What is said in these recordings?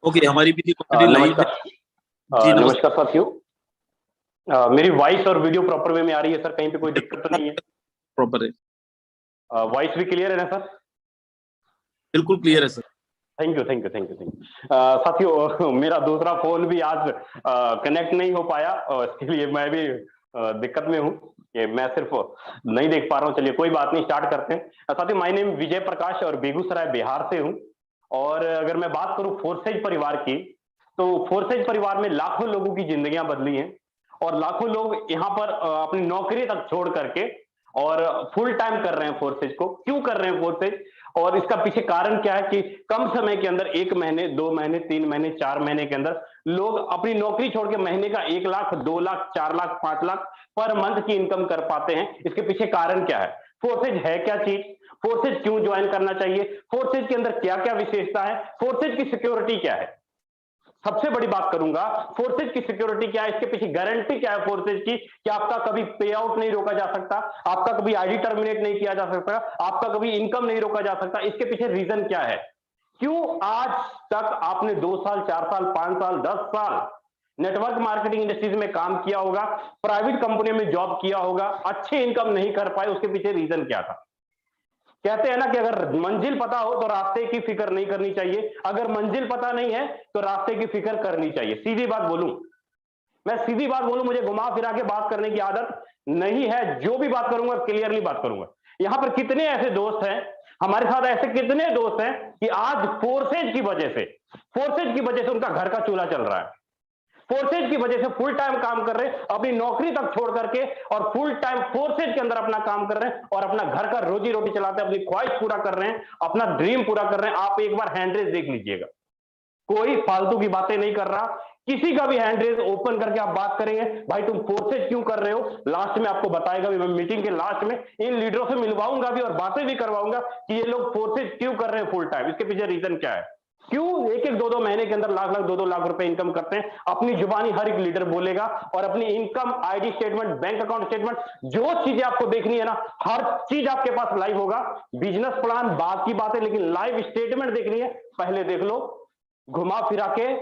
Okay, हमारी भी थी ऑलरेडी लाइव है। नमस्कार जी नमस्कार। नमस्कार साथियों। मेरी वॉइस और वीडियो प्रॉपर वे में आ रही है सर? कहीं पे कोई दिक्कत तो नहीं है? प्रॉपर है, वॉइस भी क्लियर है ना सर? बिल्कुल क्लियर है sir. Thank you thank you thank you thank you. साथियों, मेरा दूसरा फोन भी आज कनेक्ट नहीं हो पाया और इसके लिए मैं भी दिक्कत में हूँ कि मैं सिर्फ नहीं देख पा रहा हूँ। चलिए कोई बात नहीं, स्टार्ट करते हैं। साथियों, माय नेम विजय प्रकाश और बेगूसराय बिहार से हूँ। और अगर मैं बात करूँ फोर्सेज परिवार की, तो फोर्सेज परिवार में लाखों लोगों की जिंदगियां बदली हैं और लाखों लोग यहाँ पर अपनी नौकरी तक छोड़ करके और फुल टाइम कर रहे हैं फोर्सेज को। क्यों कर रहे हैं फोर्सेज और इसका पीछे कारण क्या है कि कम समय के अंदर 1 महीने 2 महीने 3 महीने 4 महीने के अंदर लोग अपनी नौकरी छोड़ के महीने का 1 लाख 2 लाख 4 लाख 5 लाख पर मंथ की इनकम कर पाते हैं। इसके पीछे कारण क्या है? फोर्सेज है क्या चीज? फोर्सेज क्यों ज्वाइन करना चाहिए? फोर्सेज के अंदर क्या क्या विशेषता है? फोर्सेज की सिक्योरिटी क्या है? सबसे बड़ी बात करूंगा, फोर्सेज की सिक्योरिटी क्या है, इसके पीछे गारंटी क्या है फोर्सेज की कि आपका कभी पे आउट नहीं रोका जा सकता, आपका कभी आईडी टर्मिनेट नहीं किया जा सकता, आपका कभी इनकम नहीं रोका जा सकता। इसके पीछे रीजन क्या है? क्यों आज तक आपने 2 साल 4 साल 5 साल 10 साल नेटवर्क मार्केटिंग इंडस्ट्रीज में काम किया होगा, प्राइवेट कंपनी में जॉब किया होगा, अच्छे इनकम नहीं कर पाए? उसके पीछे रीजन क्या था? कहते हैं ना कि अगर मंजिल पता हो तो रास्ते की फिक्र नहीं करनी चाहिए, अगर मंजिल पता नहीं है तो रास्ते की फिक्र करनी चाहिए। सीधी बात बोलूं, मैं सीधी बात बोलूं, मुझे घुमा फिरा के बात करने की आदत नहीं है। जो भी बात करूंगा क्लियरली बात करूंगा। यहां पर कितने ऐसे दोस्त हैं, हमारे साथ ऐसे कितने दोस्त हैं कि आज फोर्सेज की वजह से उनका घर का चूल्हा चल रहा है, फोर्सेज की वजह से फुल टाइम काम कर रहे हैं, अपनी नौकरी तक छोड़ करके और फुल टाइम फोर्सेज के अंदर अपना काम कर रहे हैं और अपना घर का रोजी रोटी चलाते हैं, अपनी ख्वाहिश पूरा कर रहे हैं, अपना ड्रीम पूरा कर रहे हैं। आप एक बार हैंड रेस देख लीजिएगा, कोई फालतू की बातें नहीं कर रहा। किसी का भी हैंड रेस ओपन करके आप बात करेंगे, भाई तुम फोर्सेज क्यों कर रहे हो, लास्ट में आपको बताएगा भी। मैं मीटिंग के लास्ट में इन लीडरों से मिलवाऊंगा भी और बातें भी करवाऊंगा कि ये लोग फोर्सेज क्यों कर रहे हैं फुल टाइम, इसके पीछे रीजन क्या है, क्यों एक एक 2 महीने के अंदर लाख लाख 2 लाख रुपए इनकम करते हैं। अपनी जुबानी हर एक लीडर बोलेगा और अपनी income ID statement bank account statement जो चीजें आपको देखनी है ना, हर चीज आपके पास लाइव होगा। बिजनेस प्लान बात की बात है, लेकिन लाइव स्टेटमेंट देखनी है, पहले देख लो। घुमा फिरा के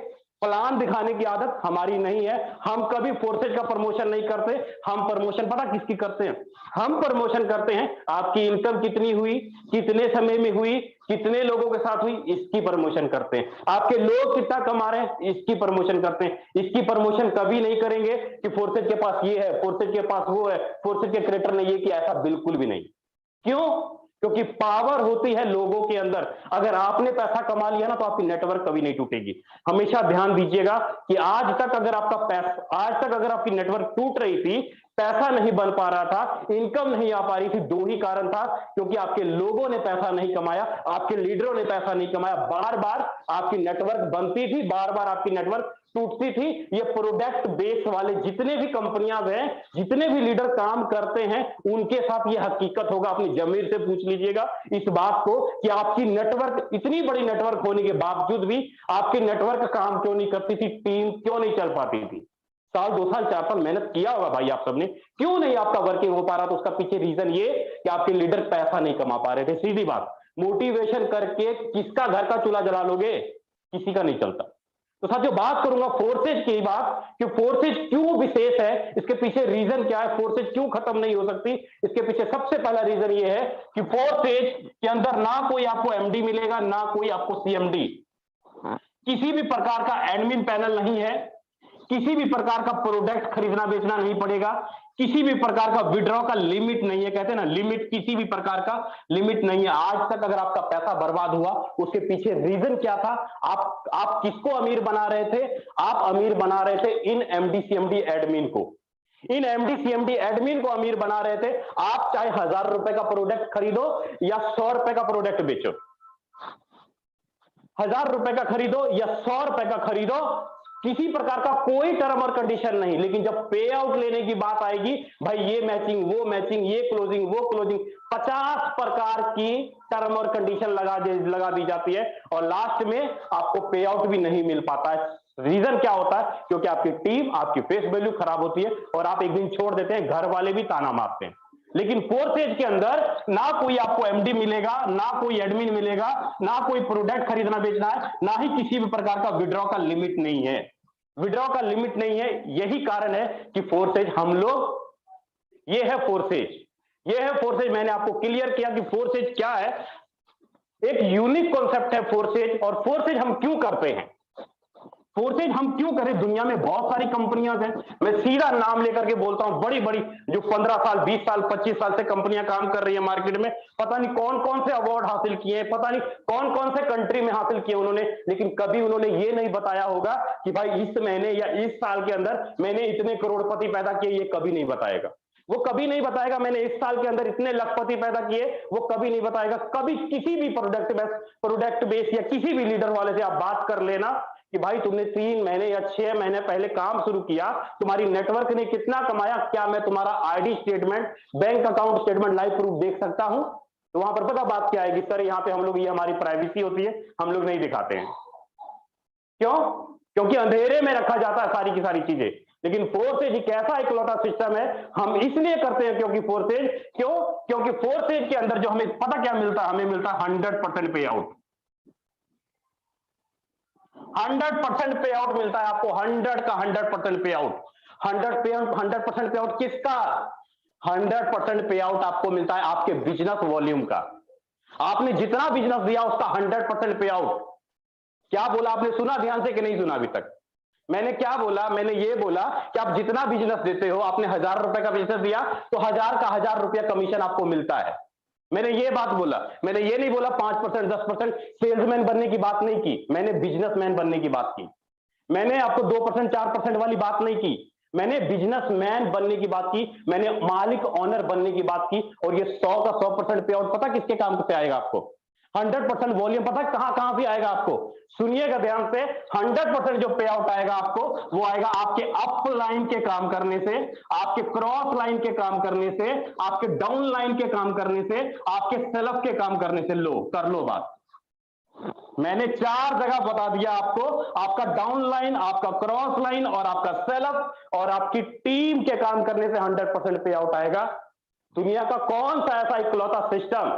प्लान दिखाने की आदत हमारी नहीं है। हम कभी फोर्सेज का प्रमोशन नहीं करते। हम प्रमोशन पता किसकी करते हैं? हम प्रमोशन करते हैं आपकी इनकम कितनी हुई, कितने समय में हुई, कितने लोगों के साथ हुई, इसकी प्रमोशन करते हैं। आपके लोग कितना कमा रहे हैं, इसकी प्रमोशन करते हैं। इसकी प्रमोशन कभी नहीं करेंगे कि फोर्सेज के पास ये है, फोर्सेज के पास वो है, फोर्सेज के क्रिएटर ने ये किया, ऐसा बिल्कुल भी नहीं। क्यों? क्योंकि पावर होती है लोगों के अंदर। अगर आपने पैसा कमा लिया ना तो आपकी नेटवर्क कभी नहीं टूटेगी। हमेशा ध्यान दीजिएगा कि आज तक अगर आपकी नेटवर्क टूट रही थी, पैसा नहीं बन पा रहा था, इनकम नहीं आ पा रही थी, 2 ही कारण था। क्योंकि आपके लोगों ने पैसा नहीं कमाया, आपके लीडरों ने पैसा नहीं कमाया। बार बार आपकी नेटवर्क बनती थी, बार बार आपकी नेटवर्क टूटती थी। ये प्रोडक्ट बेस वाले जितने भी कंपनियां हैं, जितने भी लीडर काम करते हैं, उनके साथ ये हकीकत होगा। अपनी जमीर से पूछ लीजिएगा इस बात को कि आपकी नेटवर्क, इतनी बड़ी नेटवर्क होने के बावजूद भी आपकी नेटवर्क काम क्यों नहीं करती थी, टीम क्यों नहीं चल पाती थी। साल 2 साल 4 साल मेहनत किया होगा भाई आप सबने, क्यों नहीं आपका वर्किंग हो पा रहा? तो उसका पीछे रीजन ये कि आपके लीडर पैसा नहीं कमा पा रहे थे। सीधी बात, मोटिवेशन करके किसका घर का चूल्हा जला लोगे? किसी का नहीं चलता। तो साथियों, बात करूंगा फोर्सेज की बात कि फोर्सेज क्यों विशेष है, इसके पीछे रीजन क्या है, फोर्सेज क्यों खत्म नहीं हो सकती। इसके पीछे सबसे पहला रीजन ये है कि फोर्सेज के अंदर ना कोई आपको एमडी मिलेगा, ना कोई आपको सीएमडी, किसी भी प्रकार का एडमिन पैनल नहीं है, किसी भी प्रकार का प्रोडक्ट खरीदना बेचना नहीं पड़ेगा, किसी भी प्रकार का विड्रॉ का लिमिट नहीं है। कहते हैं ना लिमिट, किसी भी प्रकार का लिमिट नहीं है। आज तक अगर आपका पैसा बर्बाद हुआ, उसके पीछे रीजन क्या था? आप किसको अमीर बना रहे थे? आप अमीर बना रहे थे इन एमडी सीएमडी एडमिन को, इन एमडी सीएमडी एडमिन को अमीर बना रहे थे। आप चाहे 1000 रुपए का प्रोडक्ट खरीदो या 100 रुपए का प्रोडक्ट बेचो, 1000 रुपए का खरीदो या 100 रुपए का खरीदो, किसी प्रकार का कोई टर्म और कंडीशन नहीं। लेकिन जब पे आउट लेने की बात आएगी, भाई ये मैचिंग, वो मैचिंग, ये क्लोजिंग, वो क्लोजिंग, 50 प्रकार की टर्म और कंडीशन लगा दी जाती है और लास्ट में आपको पे आउट भी नहीं मिल पाता है। रीजन क्या होता है? क्योंकि आपकी टीम, आपकी फेस वैल्यू खराब होती है और आप एक दिन छोड़ देते हैं, घर वाले भी ताना मारते हैं। लेकिन फोर्सेज के अंदर ना कोई आपको एमडी मिलेगा, ना कोई एडमिन मिलेगा, ना कोई प्रोडक्ट खरीदना बेचना है, ना ही किसी भी प्रकार का विड्रॉ का लिमिट नहीं है। विड्रॉ का लिमिट नहीं है, यही कारण है कि फोर्सेज हम लोग, ये है फोर्सेज, ये है फोर्सेज। मैंने आपको क्लियर किया कि फोर्सेज क्या है, एक यूनिक कॉन्सेप्ट है फोर्सेज। और फोर्सेज हम क्यों करते हैं, फोर्सेज हम क्यों करें? दुनिया में बहुत सारी कंपनियां हैं, मैं सीधा नाम लेकर के बोलता हूं, बड़ी बड़ी जो 15 साल 20 साल 25 साल से कंपनियां काम कर रही है मार्केट में, पता नहीं कौन कौन से अवार्ड हासिल किए हैं, पता नहीं कौन कौन से कंट्री में हासिल किए उन्होंने, लेकिन कभी उन्होंने ये नहीं बताया होगा कि भाई इस महीने या इस साल के अंदर मैंने इतने करोड़पति पैदा किए, ये कभी नहीं बताएगा। वो कभी नहीं बताएगा मैंने इस साल के अंदर इतने लखपति पैदा किए, वो कभी नहीं बताएगा। कभी किसी भी प्रोडक्ट बेस या किसी भी लीडर वाले से आप बात कर लेना कि भाई तुमने 3 महीने या 6 महीने पहले काम शुरू किया, तुम्हारी नेटवर्क ने कितना कमाया, क्या मैं तुम्हारा ID statement, bank account statement, live proof देख सकता हूं? तो वहां पर पता बात क्या आएगी, सर यहाँ पे हम लोग, ये हमारी प्राइवेसी होती है, हम लोग नहीं दिखाते हैं। क्यों? क्योंकि अंधेरे में रखा जाता है सारी की सारी चीजें। लेकिन फोर्सेज एक ऐसा इकलौता सिस्टम है, हम इसलिए करते हैं क्योंकि फोर्सेज, क्योंकि फोर्सेज के अंदर जो हमें पता क्या मिलता है, हमें मिलता है 100% पे आउट। 100% पे आउट मिलता है आपको, 100 का 100% पे आउट। 100% पे आउट किसका? 100% पे आउट आपको मिलता है आपके बिजनेस वॉल्यूम का। आपने जितना बिजनेस दिया उसका 100% पे आउट। क्या बोला आपने, सुना ध्यान से कि नहीं सुना अभी तक? मैंने क्या बोला? मैंने ये बोला कि आप जितना बिजनेस देते हो, आपने 1000 रुपए का बिजनेस दिया तो 1000 का 1000 रुपया कमीशन आपको मिलता है। मैंने ये बात बोला, मैंने ये नहीं बोला 5% 10% सेल्समैन बनने की बात नहीं की, मैंने बिजनेसमैन बनने की बात की। मैंने आपको 2% 4% वाली बात नहीं की, मैंने बिजनेसमैन बनने की बात की, मैंने मालिक ऑनर बनने की बात की। और ये 100 का 100% पे आउट पता किसके काम से आएगा आपको? 100% वॉल्यूम पता कहां कहां से आएगा आपको? सुनिएगा ध्यान से, 100% जो पे आउट आएगा आपको, वो आएगा आपके अप लाइन के काम करने से, आपके क्रॉस लाइन के काम करने से, आपके डाउन लाइन के काम करने से, आपके सेल्फ के काम करने से। लो कर लो बात, मैंने 4 जगह बता दिया आपको, आपका डाउन लाइन, आपका क्रॉस लाइन और आपका सेल्फ और आपकी टीम के काम करने से 100% पे आउट आएगा। दुनिया का कौन सा ऐसा इकलौता सिस्टम,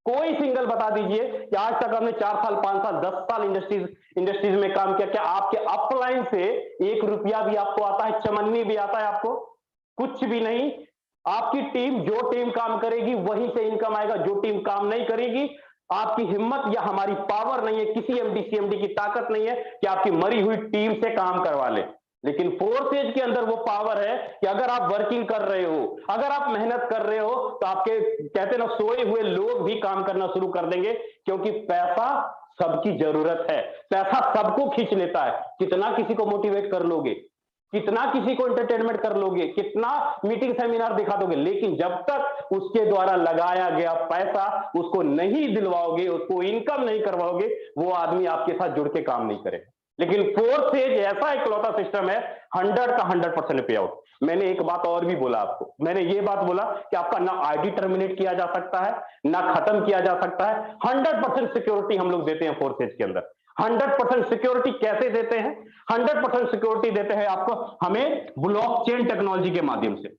कोई सिंगल बता दीजिए कि आज तक हमने 4 साल 5 साल 10 साल इंडस्ट्रीज में काम किया, क्या आपके अपलाइन से 1 रुपया भी आपको आता है, चमन्नी भी आता है आपको? कुछ भी नहीं। आपकी टीम, जो टीम काम करेगी वहीं से इनकम आएगा, जो टीम काम नहीं करेगी, आपकी हिम्मत या हमारी पावर नहीं है, किसी एमडी सीएमडी की ताकत नहीं है कि आपकी मरी हुई टीम से काम करवा ले। लेकिन फोर्सेज के अंदर वो पावर है कि अगर आप वर्किंग कर रहे हो, अगर आप मेहनत कर रहे हो, तो आपके कहते ना सोए हुए लोग भी काम करना शुरू कर देंगे, क्योंकि पैसा सबकी जरूरत है, पैसा सबको खींच लेता है। कितना किसी को मोटिवेट कर लोगे, कितना किसी को एंटरटेनमेंट कर लोगे, कितना मीटिंग सेमिनार दिखा दोगे, लेकिन जब तक उसके द्वारा लगाया गया पैसा उसको नहीं दिलवाओगे, उसको इनकम नहीं करवाओगे, वो आदमी आपके साथ जुड़ के काम नहीं करेगा। लेकिन फोर्सेज ऐसा इकलौता सिस्टम है, 100 का 100% पे आउट। मैंने एक बात और भी बोला आपको, मैंने ये बात बोला कि आपका ना आईडी टर्मिनेट किया जा सकता है, ना खत्म किया जा सकता है। 100% सिक्योरिटी हम लोग देते हैं फोर्सेज के अंदर। 100% सिक्योरिटी कैसे देते हैं? 100% सिक्योरिटी देते हैं आपको हमें ब्लॉकचेन टेक्नोलॉजी के माध्यम से।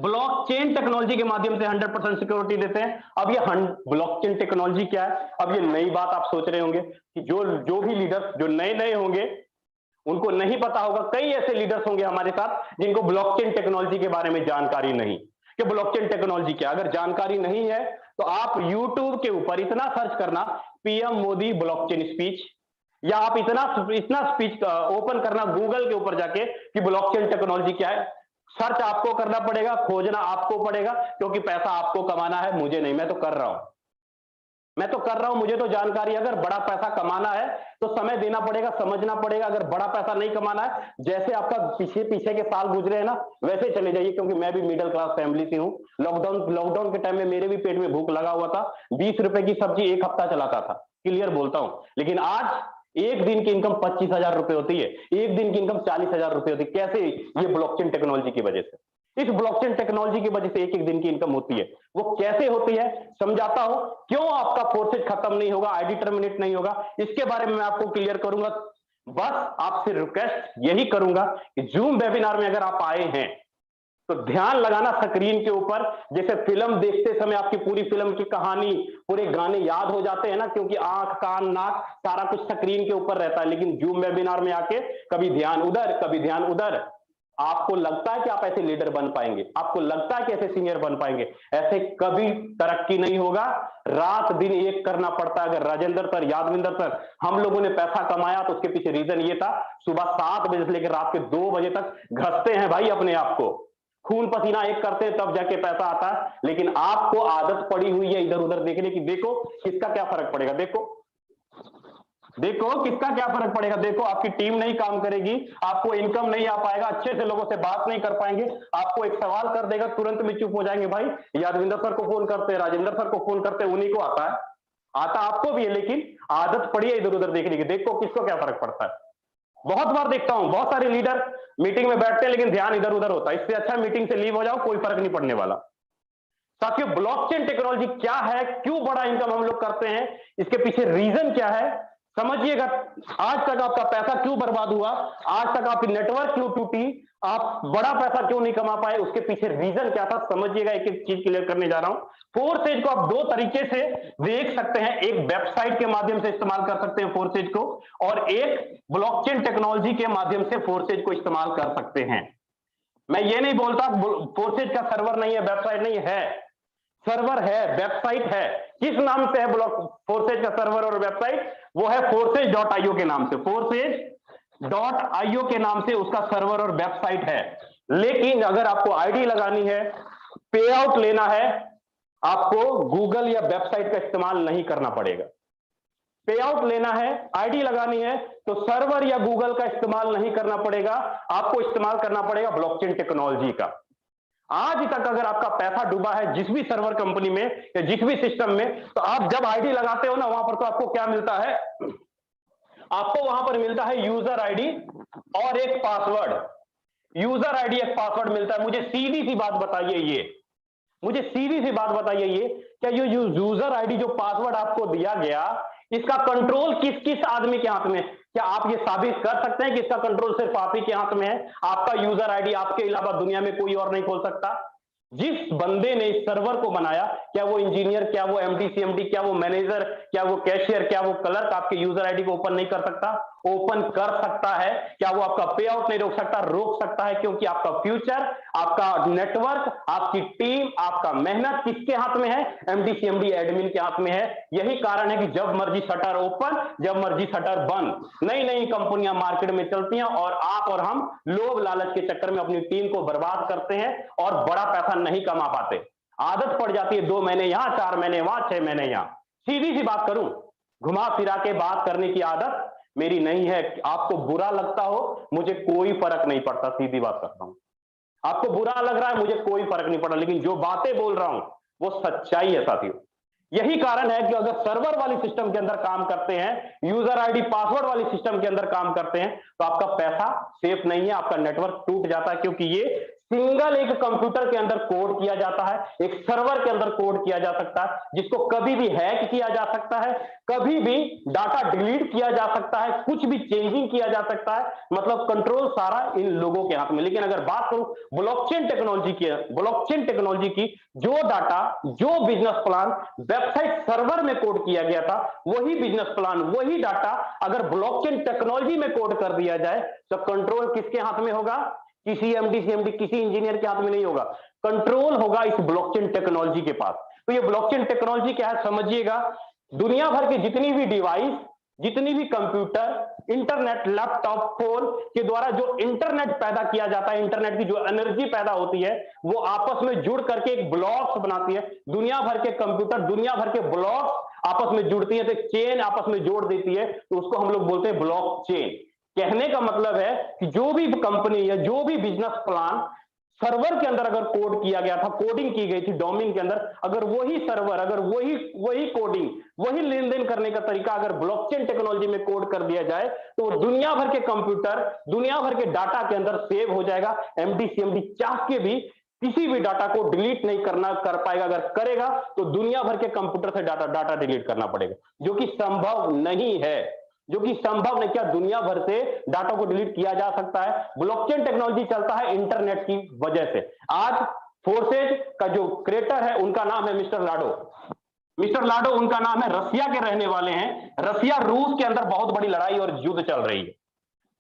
ब्लॉकचेन टेक्नोलॉजी के माध्यम से 100% सिक्योरिटी देते हैं। अब ये ब्लॉकचेन टेक्नोलॉजी क्या है? अब ये नई बात आप सोच रहे होंगे कि जो भी लीडर्स जो नए होंगे उनको नहीं पता होगा। कई ऐसे लीडर्स होंगे हमारे साथ जिनको ब्लॉकचेन टेक्नोलॉजी के बारे में जानकारी नहीं कि ब्लॉकचेन टेक्नोलॉजी क्या। अगर जानकारी नहीं है तो आप YouTube के ऊपर इतना सर्च करना, पीएम मोदी ब्लॉकचेन स्पीच, या आप इतना स्पीच ओपन करना गूगल के ऊपर जाके कि ब्लॉकचेन टेक्नोलॉजी क्या है। सर्च आपको करना पड़ेगा, खोजना आपको पड़ेगा, क्योंकि पैसा आपको कमाना है, मुझे नहीं। मैं तो कर रहा हूं, मुझे तो जानकारी। अगर बड़ा पैसा कमाना है तो समय देना पड़ेगा, समझना पड़ेगा। अगर बड़ा पैसा नहीं कमाना है, जैसे आपका पीछे के साल गुजरे हैं ना, वैसे चले जाइए, क्योंकि मैं भी मिडिल क्लास फैमिली से हूं। लॉकडाउन के टाइम में मेरे भी पेट में भूख लगा हुआ था। 20 रुपए की सब्जी 1 हफ्ता चलाता था, क्लियर बोलता हूं। लेकिन आज एक दिन की इनकम 25,000 रुपए होती है, एक दिन की इनकम 40,000 रुपए होती है। कैसे? ये ब्लॉकचेन टेक्नोलॉजी की वजह से। इस ब्लॉकचेन टेक्नोलॉजी की वजह से एक दिन की इनकम होती है। वो कैसे होती है समझाता हूं। क्यों आपका फोर्सेज खत्म नहीं होगा, आईडी टर्मिनेट नहीं होगा, इसके बारे में मैं आपको क्लियर करूंगा। बस आपसे रिक्वेस्ट यही करूंगा कि जूम वेबिनार में अगर आप आए हैं तो ध्यान लगाना स्क्रीन के ऊपर। जैसे फिल्म देखते समय आपकी पूरी फिल्म की कहानी, पूरे गाने याद हो जाते हैं ना, क्योंकि आंख कान नाक सारा कुछ स्क्रीन के ऊपर रहता है। लेकिन जूम वेबिनार में आके कभी ध्यान उधर कभी ध्यान उधर। आपको लगता है कि आप ऐसे लीडर बन पाएंगे, आपको लगता है कि ऐसे सीनियर बन पाएंगे, ऐसे कभी तरक्की नहीं होगा। रात दिन एक करना पड़ता है। अगर राजेंद्र सर, यादविंदर सर, हम लोगों ने पैसा कमाया तो उसके पीछे रीजन ये था, सुबह 7 बजे से लेकर रात के 2 बजे तक घसते हैं भाई अपने आप को, खून पसीना एक करते हैं, तब जाके पैसा आता है। लेकिन आपको आदत पड़ी हुई है इधर उधर देखने की। देखो किसका क्या फर्क पड़ेगा, देखो देखो किसका क्या फर्क पड़ेगा। देखो आपकी टीम नहीं काम करेगी, आपको इनकम नहीं आ पाएगा, अच्छे से लोगों से बात नहीं कर पाएंगे, आपको एक सवाल कर देगा तुरंत में चुप हो जाएंगे। भाई यादविंदर सर को फोन करते हैं, राजेंद्र सर को फोन करते हैं, उन्हीं को आता है, आता आपको भी है, लेकिन आदत पड़ी है इधर उधर देखने की। देखो किसको क्या फर्क पड़ता है। बहुत बार देखता हूं बहुत सारे लीडर मीटिंग में बैठते हैं लेकिन ध्यान इधर उधर होता है। इससे अच्छा मीटिंग से लीव हो जाओ, कोई फर्क नहीं पड़ने वाला। साथियों, ब्लॉकचेन टेक्नोलॉजी क्या है, क्यों बड़ा इनकम हम लोग करते हैं, इसके पीछे रीजन क्या है समझिएगा। आज तक आपका पैसा क्यों बर्बाद हुआ, आज तक आपकी नेटवर्क क्यों टूटी, आप बड़ा पैसा क्यों नहीं कमा पाए, उसके पीछे रीजन क्या था समझिएगा। एक एक चीज क्लियर करने जा रहा हूं। फोरसेज को आप 2 तरीके से देख सकते हैं, एक वेबसाइट के माध्यम से इस्तेमाल कर सकते हैं फोरसेज को, और एक ब्लॉकचेन टेक्नोलॉजी के माध्यम से फोरसेज को इस्तेमाल कर सकते हैं। मैं ये नहीं बोलता फोरसेज का सर्वर नहीं है, वेबसाइट नहीं है, सर्वर है, वेबसाइट है। किस नाम से है ब्लॉक फोरसेज का सर्वर और वेबसाइट? वो है forces.io के नाम से, forces.io के नाम से उसका सर्वर और वेबसाइट है। लेकिन अगर आपको आईडी लगानी है, पे आउट लेना है, आपको गूगल या वेबसाइट का इस्तेमाल नहीं करना पड़ेगा। पे आउट लेना है, आईडी लगानी है, तो सर्वर या गूगल का इस्तेमाल नहीं करना पड़ेगा, आपको इस्तेमाल करना पड़ेगा ब्लॉकचेन टेक्नोलॉजी का। आज तक अगर आपका पैसा डूबा है जिस भी सर्वर कंपनी में या जिस भी सिस्टम में, तो आप जब आईडी लगाते हो ना, वहां पर तो आपको क्या मिलता है, आपको वहां पर मिलता है यूजर आईडी और एक पासवर्ड। यूजर आईडी एक पासवर्ड मिलता है। मुझे सीधी सी बात बताइए, मुझे सीधी सी बात बताइए, ये क्या ये यूजर आईडी जो पासवर्ड आपको दिया गया, इसका कंट्रोल किस किस आदमी के हाथ में? क्या आप ये साबित कर सकते हैं कि इसका कंट्रोल सिर्फ आप ही के हाथ में है? आपका यूजर आईडी आपके अलावा दुनिया में कोई और नहीं खोल सकता। जिस बंदे ने इस सर्वर को बनाया, क्या वो इंजीनियर, क्या वो एमडी सीएमडी, क्या वो मैनेजर, क्या वो कैशियर, क्या वो क्लर्क आपके यूजर आईडी को ओपन नहीं कर सकता? ओपन कर सकता है। क्या वो आपका पे आउट नहीं रोक सकता? रोक सकता है, क्योंकि आपका फ्यूचर, आपका नेटवर्क, आपकी टीम, आपका मेहनत किसके हाथ में है? एमडी सीएमडी एडमिन के हाथ में है। यही कारण है कि जब मर्जी शटर ओपन, जब मर्जी शटर बंद, नई नई कंपनियां मार्केट में चलती हैं और आप और हम लोभ लालच के चक्कर में अपनी टीम को बर्बाद करते हैं और बड़ा पैसा नहीं कमा पाते। आदत पड़ जाती है 2 महीने यहां, 4 महीने वहां, 6 महीने यहां। सीधी सी बात करूं, घुमा फिरा के बात करने की आदत मेरी नहीं है। आपको बुरा लगता हो, मुझे कोई फर्क नहीं पड़ता, सीधी बात करता हूं। आपको बुरा लग रहा है, मुझे कोई फर्क नहीं पड़ा, लेकिन जो बातें बोल रहा हूं वो सच्चाई है साथियों। यही कारण है कि अगर सर्वर वाली सिस्टम के अंदर काम करते हैं, यूजर आईडी पासवर्ड वाली सिस्टम के अंदर काम करते हैं, तो आपका पैसा सेफ नहीं है, आपका नेटवर्क टूट जाता है। क्योंकि ये सिंगल एक कंप्यूटर के अंदर कोड किया जाता है, एक सर्वर के अंदर कोड किया जा सकता है, जिसको कभी भी हैक किया जा सकता है, कभी भी डाटा डिलीट किया जा सकता है, कुछ भी चेंजिंग किया जा सकता है। मतलब कंट्रोल सारा इन लोगों के हाथ में। लेकिन अगर बात करूं ब्लॉकचेन टेक्नोलॉजी की, जो डाटा, जो बिजनेस प्लान वेबसाइट सर्वर में कोड किया गया था, वही बिजनेस प्लान, वही डाटा अगर ब्लॉकचेन टेक्नोलॉजी में कोड कर दिया जाए, तो कंट्रोल किसके हाथ में होगा? किसी एमडी सीएमडी, किसी इंजीनियर के हाथ में नहीं होगा, कंट्रोल होगा इस ब्लॉकचेन टेक्नोलॉजी के पास। तो ये ब्लॉकचेन टेक्नोलॉजी क्या है समझिएगा। दुनिया भर के जितनी भी डिवाइस, जितनी भी कंप्यूटर, इंटरनेट, लैपटॉप, फोन के द्वारा जो इंटरनेट पैदा किया जाता है, इंटरनेट की जो एनर्जी पैदा होती है, वो आपस में जुड़ करके एक ब्लॉक्स बनाती है। दुनिया भर के कंप्यूटर, दुनिया भर के ब्लॉक्स आपस में जुड़ती है, तो एक चेन आपस में जोड़ देती है, तो उसको हम लोग बोलते हैं ब्लॉक चेन। कहने का मतलब है कि जो भी कंपनी या जो भी बिजनेस प्लान सर्वर के अंदर अगर कोड किया गया था, कोडिंग की गई थी डोमेन के अंदर, अगर वही सर्वर, अगर वही कोडिंग, वही लेन देन करने का तरीका अगर ब्लॉकचेन टेक्नोलॉजी में कोड कर दिया जाए, तो दुनिया भर के कंप्यूटर, दुनिया भर के डाटा के अंदर सेव हो जाएगा। एमडी सीएमडी चाह के भी किसी भी डाटा को डिलीट नहीं कर पाएगा। अगर करेगा तो दुनिया भर के कंप्यूटर से डाटा डिलीट करना पड़ेगा, जो कि संभव नहीं है। जो कि संभव नहीं, क्या दुनिया भर से डाटा को डिलीट किया जा सकता है? ब्लॉकचेन टेक्नोलॉजी चलता है इंटरनेट की वजह से। आज फोर्सेज का जो क्रिएटर है उनका नाम है मिस्टर लाडो। मिस्टर लाडो उनका नाम है, रसिया के रहने वाले हैं। रसिया रूस के अंदर बहुत बड़ी लड़ाई और युद्ध चल रही है,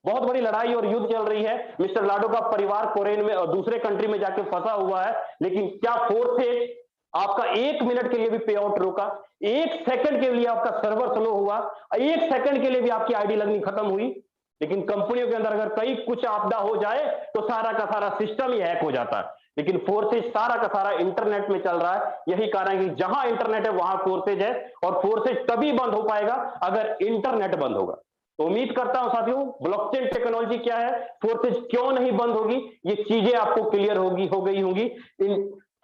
बहुत बड़ी लड़ाई और युद्ध चल रही है। मिस्टर लाडो का परिवार कोरेन में और दूसरे कंट्री में जाके फंसा हुआ है, लेकिन क्या फोर्सेज आपका 1 मिनट के लिए भी पे आउट रोका? 1 सेकंड के लिए आपका सर्वर स्लो हुआ? 1 सेकंड के लिए भी आपकी आईडी लगनी खत्म हुई? लेकिन कंपनियों के अंदर अगर कहीं कुछ आपदा हो जाए तो सारा का सारा सिस्टम ही हैक हो जाता है। लेकिन फोर्सेज सारा का सारा इंटरनेट में चल रहा है। यही कारण है कि जहां इंटरनेट है वहां फोर्सेज है, और फोर्सेज तभी बंद हो पाएगा अगर इंटरनेट बंद होगा। तो उम्मीद करता हूं साथियों, ब्लॉकचेन टेक्नोलॉजी क्या है, फोर्सेज क्यों नहीं बंद होगी, ये चीजें आपको क्लियर हो गई होंगी।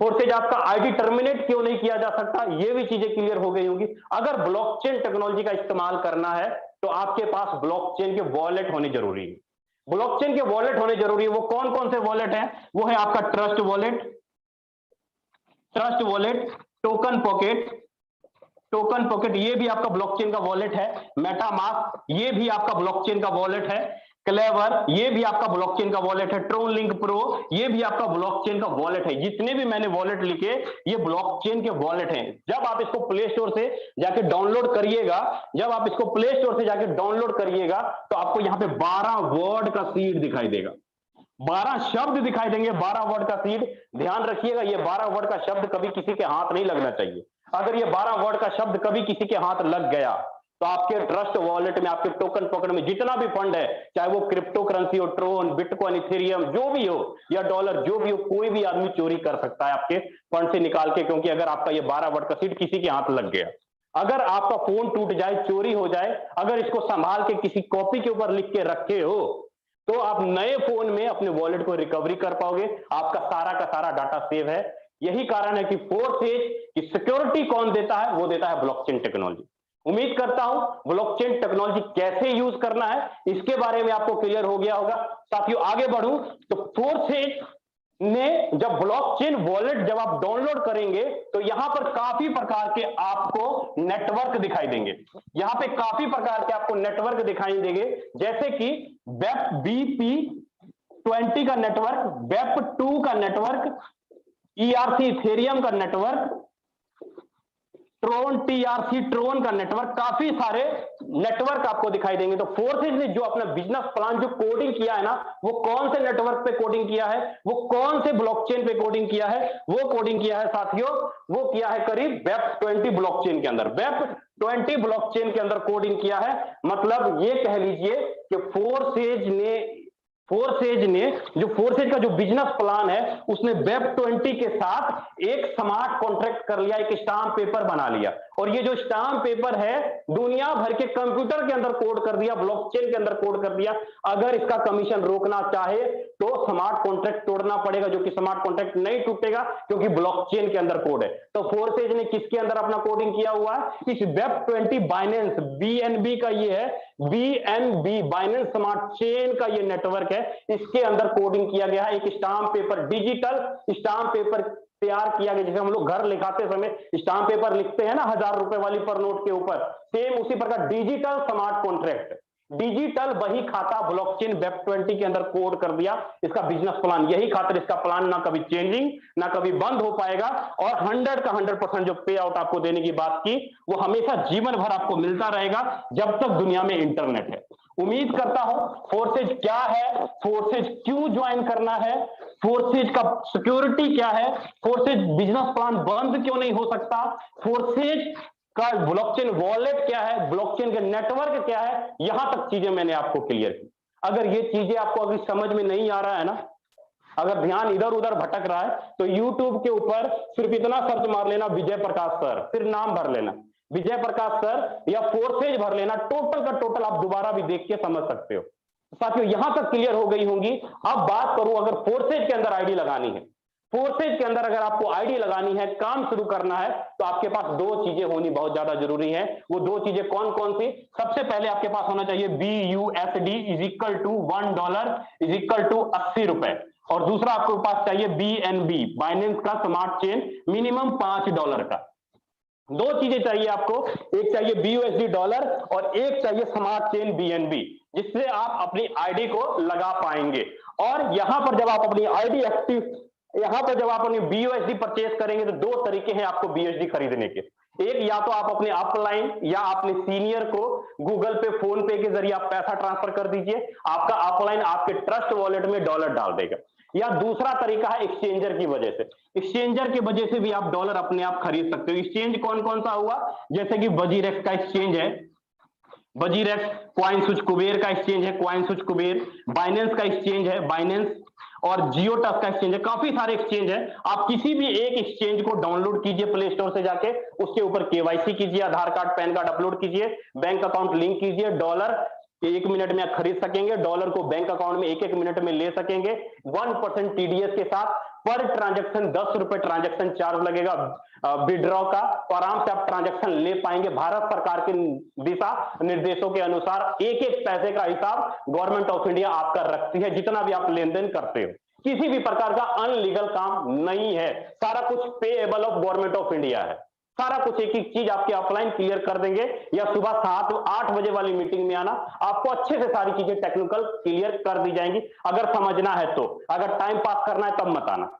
फोर्सेज आपका आईडी टर्मिनेट क्यों नहीं किया जा सकता, ये भी चीजें क्लियर हो गई होंगी। अगर ब्लॉकचेन टेक्नोलॉजी का इस्तेमाल करना है तो आपके पास ब्लॉकचेन के वॉलेट होने जरूरी है। ब्लॉकचेन के वॉलेट होने जरूरी है। वो कौन कौन से वॉलेट हैं? वो है आपका ट्रस्ट वॉलेट, टोकन पॉकेट, ये भी आपका ब्लॉकचेन का वॉलेट है। मेटामास्क, ये भी आपका ब्लॉकचेन का वॉलेट है। क्लेवर, ये भी आपका ब्लॉकचेन का वॉलेट है। ट्रोन लिंक प्रो, ये भी आपका ब्लॉकचेन का वॉलेट है। जितने भी मैंने वॉलेट लिखे ये ब्लॉकचेन के वॉलेट हैं। जब आप इसको प्ले स्टोर से जाके डाउनलोड करिएगा, तो आपको यहाँ पे 12 वर्ड का सीड दिखाई देगा, 12 शब्द दिखाई देंगे, 12 वर्ड का सीड। ध्यान रखिएगा, ये 12 वर्ड का शब्द कभी किसी के हाथ नहीं लगना चाहिए। अगर ये 12 वर्ड का शब्द कभी किसी के हाथ लग गया तो आपके ट्रस्ट वॉलेट में, आपके टोकन पॉकेट में जितना भी फंड है, चाहे वो क्रिप्टो करेंसी हो, ट्रोन, बिटकॉइन, इथेरियम, जो भी हो, या डॉलर, जो भी हो, कोई भी आदमी चोरी कर सकता है आपके फंड से निकाल के। क्योंकि अगर आपका ये 12 वर्ड का सीड किसी के हाथ लग गया, अगर आपका फोन टूट जाए, चोरी हो जाए, अगर इसको संभाल के किसी कॉपी के ऊपर लिख के रखे हो, तो आप नए फोन में अपने वॉलेट को रिकवरी कर पाओगे। आपका सारा का सारा डाटा सेव है। यही कारण है कि फोर्सेज की सिक्योरिटी कौन देता है? वो देता है ब्लॉकचेन टेक्नोलॉजी। उम्मीद करता हूं ब्लॉकचेन टेक्नोलॉजी कैसे यूज करना है इसके बारे में आपको क्लियर हो गया होगा। साथियों, आगे बढ़ूं तो फोर्सेज ने जब ब्लॉकचेन वॉलेट जब आप डाउनलोड करेंगे तो यहां पर काफी प्रकार के आपको नेटवर्क दिखाई देंगे। यहां पे काफी प्रकार के आपको नेटवर्क दिखाई देंगे, जैसे कि वेब BP20 का नेटवर्क, वेब2 का नेटवर्क, ERC इथेरियम का नेटवर्क, ट्रोन TRC ट्रोन का नेटवर्क, काफी सारे नेटवर्क आपको दिखाई देंगे। तो फोर्सेज ने जो अपना बिजनेस प्लान जो कोडिंग किया है ना, वो कौन से नेटवर्क पे कोडिंग किया है, वो कौन से ब्लॉकचेन पे कोडिंग किया है? वो कोडिंग किया है साथियों, वो किया है करीब वेब20 ब्लॉकचेन के अंदर। वेब20 ब्लॉकचेन के अंदर कोडिंग किया है। मतलब ये कह लीजिए कि फोर्सेज ने जो फोर्सेज का जो बिजनेस प्लान है उसने वेब20 के साथ एक स्मार्ट कॉन्ट्रैक्ट कर लिया, एक स्टाम्प पेपर बना लिया। और ये जो स्टाम्प पेपर है दुनिया भर के कंप्यूटर के अंदर कोड कर दिया, ब्लॉकचेन के अंदर कोड कर दिया। अगर इसका कमीशन रोकना चाहे तो स्मार्ट कॉन्ट्रैक्ट तोड़ना पड़ेगा, जो कि स्मार्ट कॉन्ट्रैक्ट नहीं टूटेगा क्योंकि ब्लॉकचेन के अंदर कोड है। तो फोर्सेज ने किसके अंदर अपना कोडिंग किया हुआ है? इस वेब20 बाइनेंस BNB का ये है, BNB बाइनेंस स्मार्ट चेन का ये नेटवर्क है, इसके अंदर कोडिंग किया गया है। एक stamp paper, digital stamp paper तैयार किया गया। जैसे हम लोग घर लिखाते समय स्टाम्प पेपर लिखते हैं ना 1000 रुपए वाली पर नोट के ऊपर, सेम उसी प्रकार डिजिटल स्मार्ट कॉन्ट्रैक्ट, डिजिटल बही खाता ब्लॉकचेन वेब20 के अंदर कोड कर दिया इसका बिजनेस प्लान। यही खातिर इसका प्लान ना कभी चेंजिंग ना कभी बंद हो पाएगा, और 100 का 100% जो पे आउट आपको देने की बात की वो हमेशा जीवन भर आपको मिलता रहेगा जब तक दुनिया में इंटरनेट है। उम्मीद करता हूं फोर्सेज क्या है, फोर्सेज क्यों ज्वाइन करना है, फोर्सेज का सिक्योरिटी क्या है, फोर्सेज बिजनेस प्लान बंद क्यों नहीं हो सकता, फोर्सेज का ब्लॉकचेन वॉलेट क्या है, ब्लॉकचेन के नेटवर्क क्या है, यहां तक चीजें मैंने आपको क्लियर की। अगर ये चीजें आपको अभी समझ में नहीं आ रहा है ना, अगर ध्यान इधर उधर भटक रहा है, तो YouTube के ऊपर सिर्फ इतना सर्च मार लेना, विजय प्रकाश सर, फिर नाम भर लेना विजय प्रकाश सर या फोर्सेज भर लेना, टोटल का टोटल आप दोबारा भी देख के समझ सकते हो। साथियों, यहां तक क्लियर हो गई होंगी। अब बात करूं, अगर फोर्सेज के अंदर आईडी लगानी है, फोर्सेज के अंदर अगर आपको आईडी लगानी है, काम शुरू करना है, तो आपके पास 2 चीजें होनी बहुत ज्यादा जरूरी है। वो 2 चीजें कौन कौन सी? सबसे पहले आपके पास होना चाहिए BUSD $1 80 रुपए, और दूसरा आपके पास चाहिए BNB बाइनेंस का स्मार्ट चेन मिनिमम $5 का। दो चीजें चाहिए आपको, एक चाहिए BUSD डॉलर और एक चाहिए स्मार्ट चेन BNB, जिससे आप अपनी आईडी को लगा पाएंगे। और यहां पर जब आप अपनी आईडी एक्टिव, यहां पर जब आप अपनी BUSD परचेज करेंगे तो दो तरीके हैं आपको BUSD खरीदने के। एक, या तो आप अपने अपलाइन या अपने सीनियर को गूगल पे, फोन पे के जरिए आप पैसा ट्रांसफर कर दीजिए, आपका अपलाइन आपके ट्रस्ट वॉलेट में डॉलर डाल देगा। या दूसरा तरीका है एक्सचेंजर की वजह से, एक्सचेंजर की वजह से भी आप डॉलर अपने आप खरीद सकते हो। एक्सचेंज कौन कौन सा हुआ, जैसे कि वजीरेक्स का एक्सचेंज है, वजीरेक्स, क्वाइन स्विच कुबेर का एक्सचेंज है, क्वाइन स्विच कुबेर, बाइनेंस का एक्सचेंज है, बाइनेंस, और जियोटस का एक्सचेंज है। काफी सारे एक्सचेंज है, आप किसी भी एक एक्सचेंज को डाउनलोड कीजिए प्ले स्टोर से जाके, उसके ऊपर केवाईसी कीजिए, आधार कार्ड पैन कार्ड अपलोड कीजिए, बैंक अकाउंट लिंक कीजिए, डॉलर 1 मिनट में आप खरीद सकेंगे, डॉलर को बैंक अकाउंट में 1-1 मिनट में ले सकेंगे 1% TDS के साथ। पर ट्रांजैक्शन 10 रुपए ट्रांजैक्शन चार्ज लगेगा विड्रॉ का, तो आराम से आप ट्रांजैक्शन ले पाएंगे। भारत सरकार के दिशा निर्देशों के अनुसार एक एक पैसे का हिसाब गवर्नमेंट ऑफ इंडिया आपका रखती है, जितना भी आप लेन देन करते हो। किसी भी प्रकार का अनलीगल काम नहीं है, सारा कुछ payable of government of India है। सारा कुछ एक एक चीज आपके ऑफलाइन क्लियर कर देंगे, या सुबह 7-8 बजे वाली मीटिंग में आना, आपको अच्छे से सारी चीजें टेक्निकल क्लियर कर दी जाएंगी। अगर समझना है तो, अगर टाइम पास करना है तब मत आना।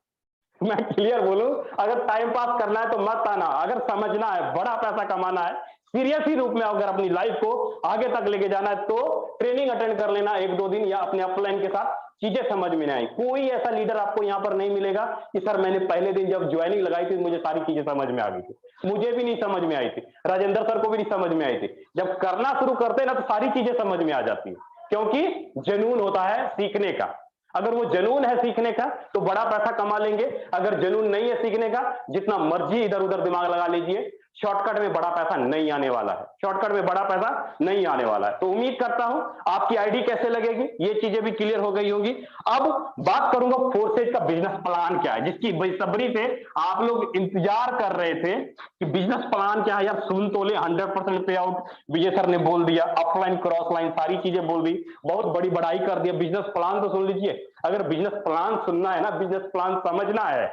मैं क्लियर बोलूं, अगर टाइम पास करना है तो मत आना, अगर समझना है, बड़ा पैसा कमाना है, सीरियस ही रूप में अगर अपनी लाइफ को आगे तक लेके जाना है, तो ट्रेनिंग अटेंड कर लेना 1-2 दिन, या अपने अपलाइन के साथ चीजें समझ में नहीं आई। कोई ऐसा लीडर आपको यहां पर नहीं मिलेगा कि सर मैंने पहले दिन जब ज्वाइनिंग लगाई थी मुझे सारी चीजें समझ में आ गई थी। मुझे भी नहीं समझ में आई थी, राजेंद्र सर को भी नहीं समझ में आई थी। जब करना शुरू करते हैं ना तो सारी चीजें समझ में आ जाती है, क्योंकि जुनून होता है सीखने का। अगर वो जुनून है सीखने का तो बड़ा पैसा कमा लेंगे, अगर जुनून नहीं है सीखने का, जितना मर्जी इधर उधर दिमाग लगा लीजिए, शॉर्टकट में बड़ा पैसा नहीं आने वाला है, शॉर्टकट में बड़ा पैसा नहीं आने वाला है। तो उम्मीद करता हूं आपकी आईडी कैसे लगेगी ये चीजें भी क्लियर हो गई होंगी। अब बात करूंगा फोर्सेज का बिजनेस प्लान क्या है, जिसकी बेसब्री से आप लोग इंतजार कर रहे थे कि बिजनेस प्लान क्या है। यार सुन तो ले, 100% पे आउट विजय सर ने बोल दिया, अपलाइन क्रॉस लाइन सारी चीजें बोल दी, बहुत बड़ी बड़ाई कर दिया। बिजनेस प्लान तो सुन लीजिए, अगर बिजनेस प्लान सुनना है ना, बिजनेस प्लान समझना है,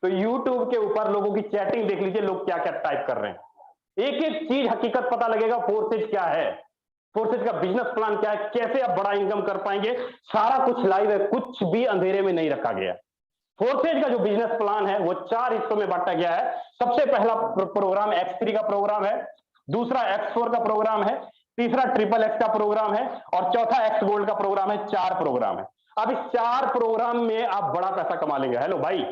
तो YouTube के ऊपर लोगों की चैटिंग देख लीजिए, लोग क्या क्या टाइप कर रहे हैं, एक एक चीज हकीकत पता लगेगा। फोर्सेज क्या है, फोर्सेज का बिजनेस प्लान क्या है, कैसे आप बड़ा इनकम कर पाएंगे, सारा कुछ लाइव है, कुछ भी अंधेरे में नहीं रखा गया। फोर्सेज का जो बिजनेस प्लान है वो 4 हिस्सों में बांटा गया है। सबसे पहला प्रोग्राम X3 का प्रोग्राम है, दूसरा X4 का प्रोग्राम है, तीसरा XXX का प्रोग्राम है, और चौथा X गोल्ड का प्रोग्राम है। 4 प्रोग्राम है। अब इस 4 प्रोग्राम में आप बड़ा पैसा कमा लेंगे। हेलो भाई,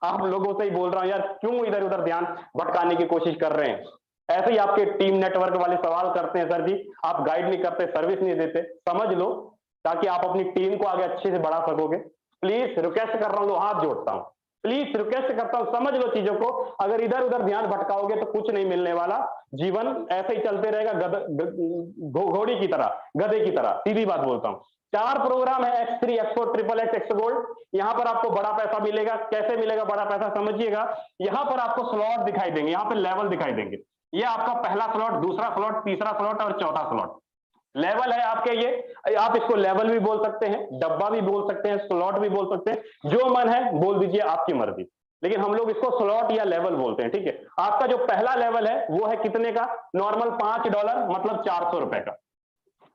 आप लोगों से ही बोल रहा हूं यार, क्यों इधर उधर ध्यान भटकाने की कोशिश कर रहे हैं। ऐसे ही आपके टीम नेटवर्क वाले सवाल करते हैं, सर जी आप गाइड नहीं करते, सर्विस नहीं देते। समझ लो, ताकि आप अपनी टीम को आगे अच्छे से बढ़ा सकोगे। प्लीज रिक्वेस्ट कर रहा हूं, हाथ जोड़ता हूं, प्लीज रिक्वेस्ट करता हूं, समझ लो चीजों को। अगर इधर उधर ध्यान भटकाओगे तो कुछ नहीं मिलने वाला, जीवन ऐसे ही चलते रहेगा घोड़ी की तरह, गधे की तरह, सीधी बात बोलता हूं। 4 प्रोग्राम है, X3, X4, XXX, X gold. यहां पर आपको बड़ा पैसा मिलेगा। कैसे मिलेगा बड़ा पैसा, समझिएगा। यहां पर आपको स्लॉट दिखाई देंगे, यहां पर लेवल दिखाई देंगे। ये आपका पहला स्लॉट, दूसरा स्लॉट, तीसरा स्लॉट और चौथा स्लॉट लेवल है आपके। ये आप इसको लेवल भी बोल सकते हैं, डब्बा भी बोल सकते हैं, स्लॉट भी बोल सकते हैं, जो मन है बोल दीजिए, आपकी मर्जी। लेकिन हम लोग इसको स्लॉट या लेवल बोलते हैं, ठीक है। आपका जो पहला लेवल है वो है कितने का, नॉर्मल $5 मतलब 400 रुपए का।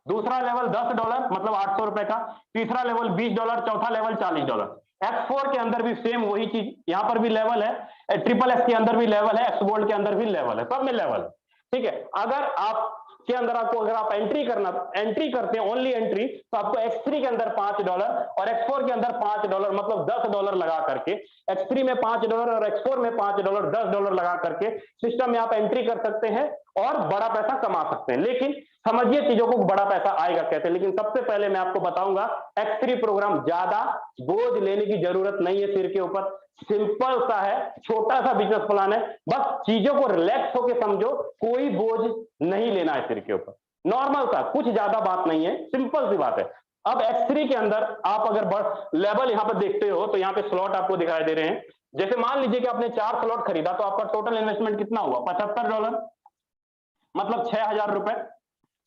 दूसरा लेवल $10 मतलब 800 रुपए का। तीसरा लेवल $20, चौथा लेवल $40। X4 के अंदर भी सेम वही चीज, यहां पर भी लेवल है, XXX के अंदर भी लेवल है, X गोल्ड के अंदर भी लेवल है, सब में लेवल है, ठीक है। अगर आप के अंदर आपको, अगर आप एंट्री करते हैं ओनली एंट्री, तो आपको X3 के अंदर $5 और X4 के अंदर $5 मतलब $10 लगा करके, X3 में $5 और X4 में $5, $10 लगा करके सिस्टम में आप एंट्री कर सकते हैं और बड़ा पैसा कमा सकते हैं। लेकिन समझिए चीजों को, बड़ा पैसा आएगा कैसे। लेकिन सबसे पहले मैं आपको बताऊंगा, X3 प्रोग्राम ज्यादा बोझ लेने की जरूरत नहीं है सिर के ऊपर, सिंपल सा है, छोटा सा बिजनेस प्लान है। बस चीजों को रिलैक्स होकर समझो, कोई बोझ नहीं लेना है सिर के ऊपर, नॉर्मल सा, कुछ ज्यादा बात नहीं है, सिंपल सी बात है। अब X3 के अंदर आप अगर लेवल यहां पर देखते हो तो यहां पे स्लॉट आपको दिखाई दे रहे हैं। जैसे मान लीजिए कि आपने 4 स्लॉट खरीदा, तो आपका टोटल इन्वेस्टमेंट कितना हुआ, $75 मतलब 6,000 रुपए।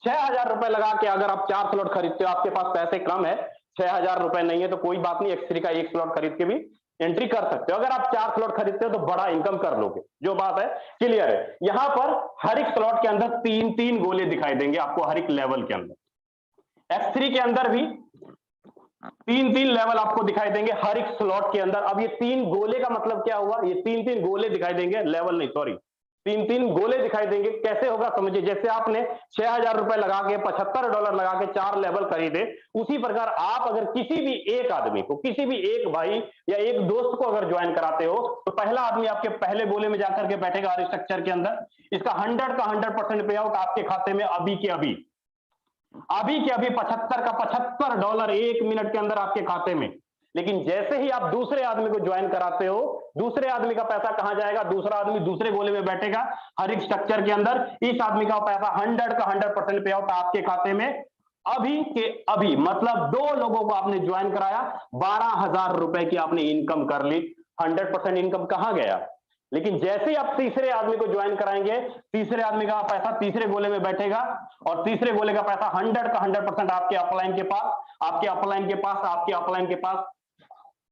6,000 रुपए लगा के अगर आप 4 स्लॉट खरीदते हो, आपके पास पैसे कम है, 6,000 रुपए नहीं है, तो कोई बात नहीं, X3 का 1 स्लॉट खरीद के भी एंट्री कर सकते हो। अगर आप 4 स्लॉट खरीदते हो तो बड़ा इनकम कर लोगे, जो बात है क्लियर है। यहां पर हर एक स्लॉट के अंदर 3-3 गोले दिखाई देंगे आपको हर एक लेवल के अंदर। X3 के अंदर भी 3-3 लेवल आपको दिखाई देंगे हर एक स्लॉट के अंदर। अब ये 3 गोले का मतलब क्या हुआ, ये 3-3 गोले दिखाई देंगे, लेवल नहीं सॉरी, 3-3 गोले दिखाई देंगे। कैसे होगा समझिए, जैसे आपने 6,000 रुपए लगा के $75 लगा के 4 लेवल खरीदे, उसी प्रकार आप अगर किसी भी एक आदमी को, किसी भी एक भाई या एक दोस्त को अगर ज्वाइन कराते हो, तो पहला आदमी आपके पहले गोले में जाकर के बैठेगा हर स्ट्रक्चर के अंदर। इसका 100 का 100% पे आउट आपके खाते में अभी के अभी 75 का $75 1 मिनट के अंदर आपके खाते में। लेकिन जैसे ही आप दूसरे आदमी को ज्वाइन कराते हो, दूसरे आदमी का पैसा कहां जाएगा, दूसरा आदमी दूसरे गोले में बैठेगा हर एक स्ट्रक्चर के अंदर। इस आदमी का पैसा 100 का 100% पे आउट आपके खाते में अभी के अभी। मतलब 2 लोगों को आपने ज्वाइन कराया, 12,000 रुपए की आपने इनकम कर ली। 100% इनकम कहां गया। लेकिन जैसे ही आप तीसरे आदमी को ज्वाइन कराएंगे, तीसरे आदमी का पैसा तीसरे गोले में बैठेगा और तीसरे गोले का पैसा 100 का 100% आपके अपलाइन के पास, आपके अपलाइन के पास, आपके अपलाइन के पास।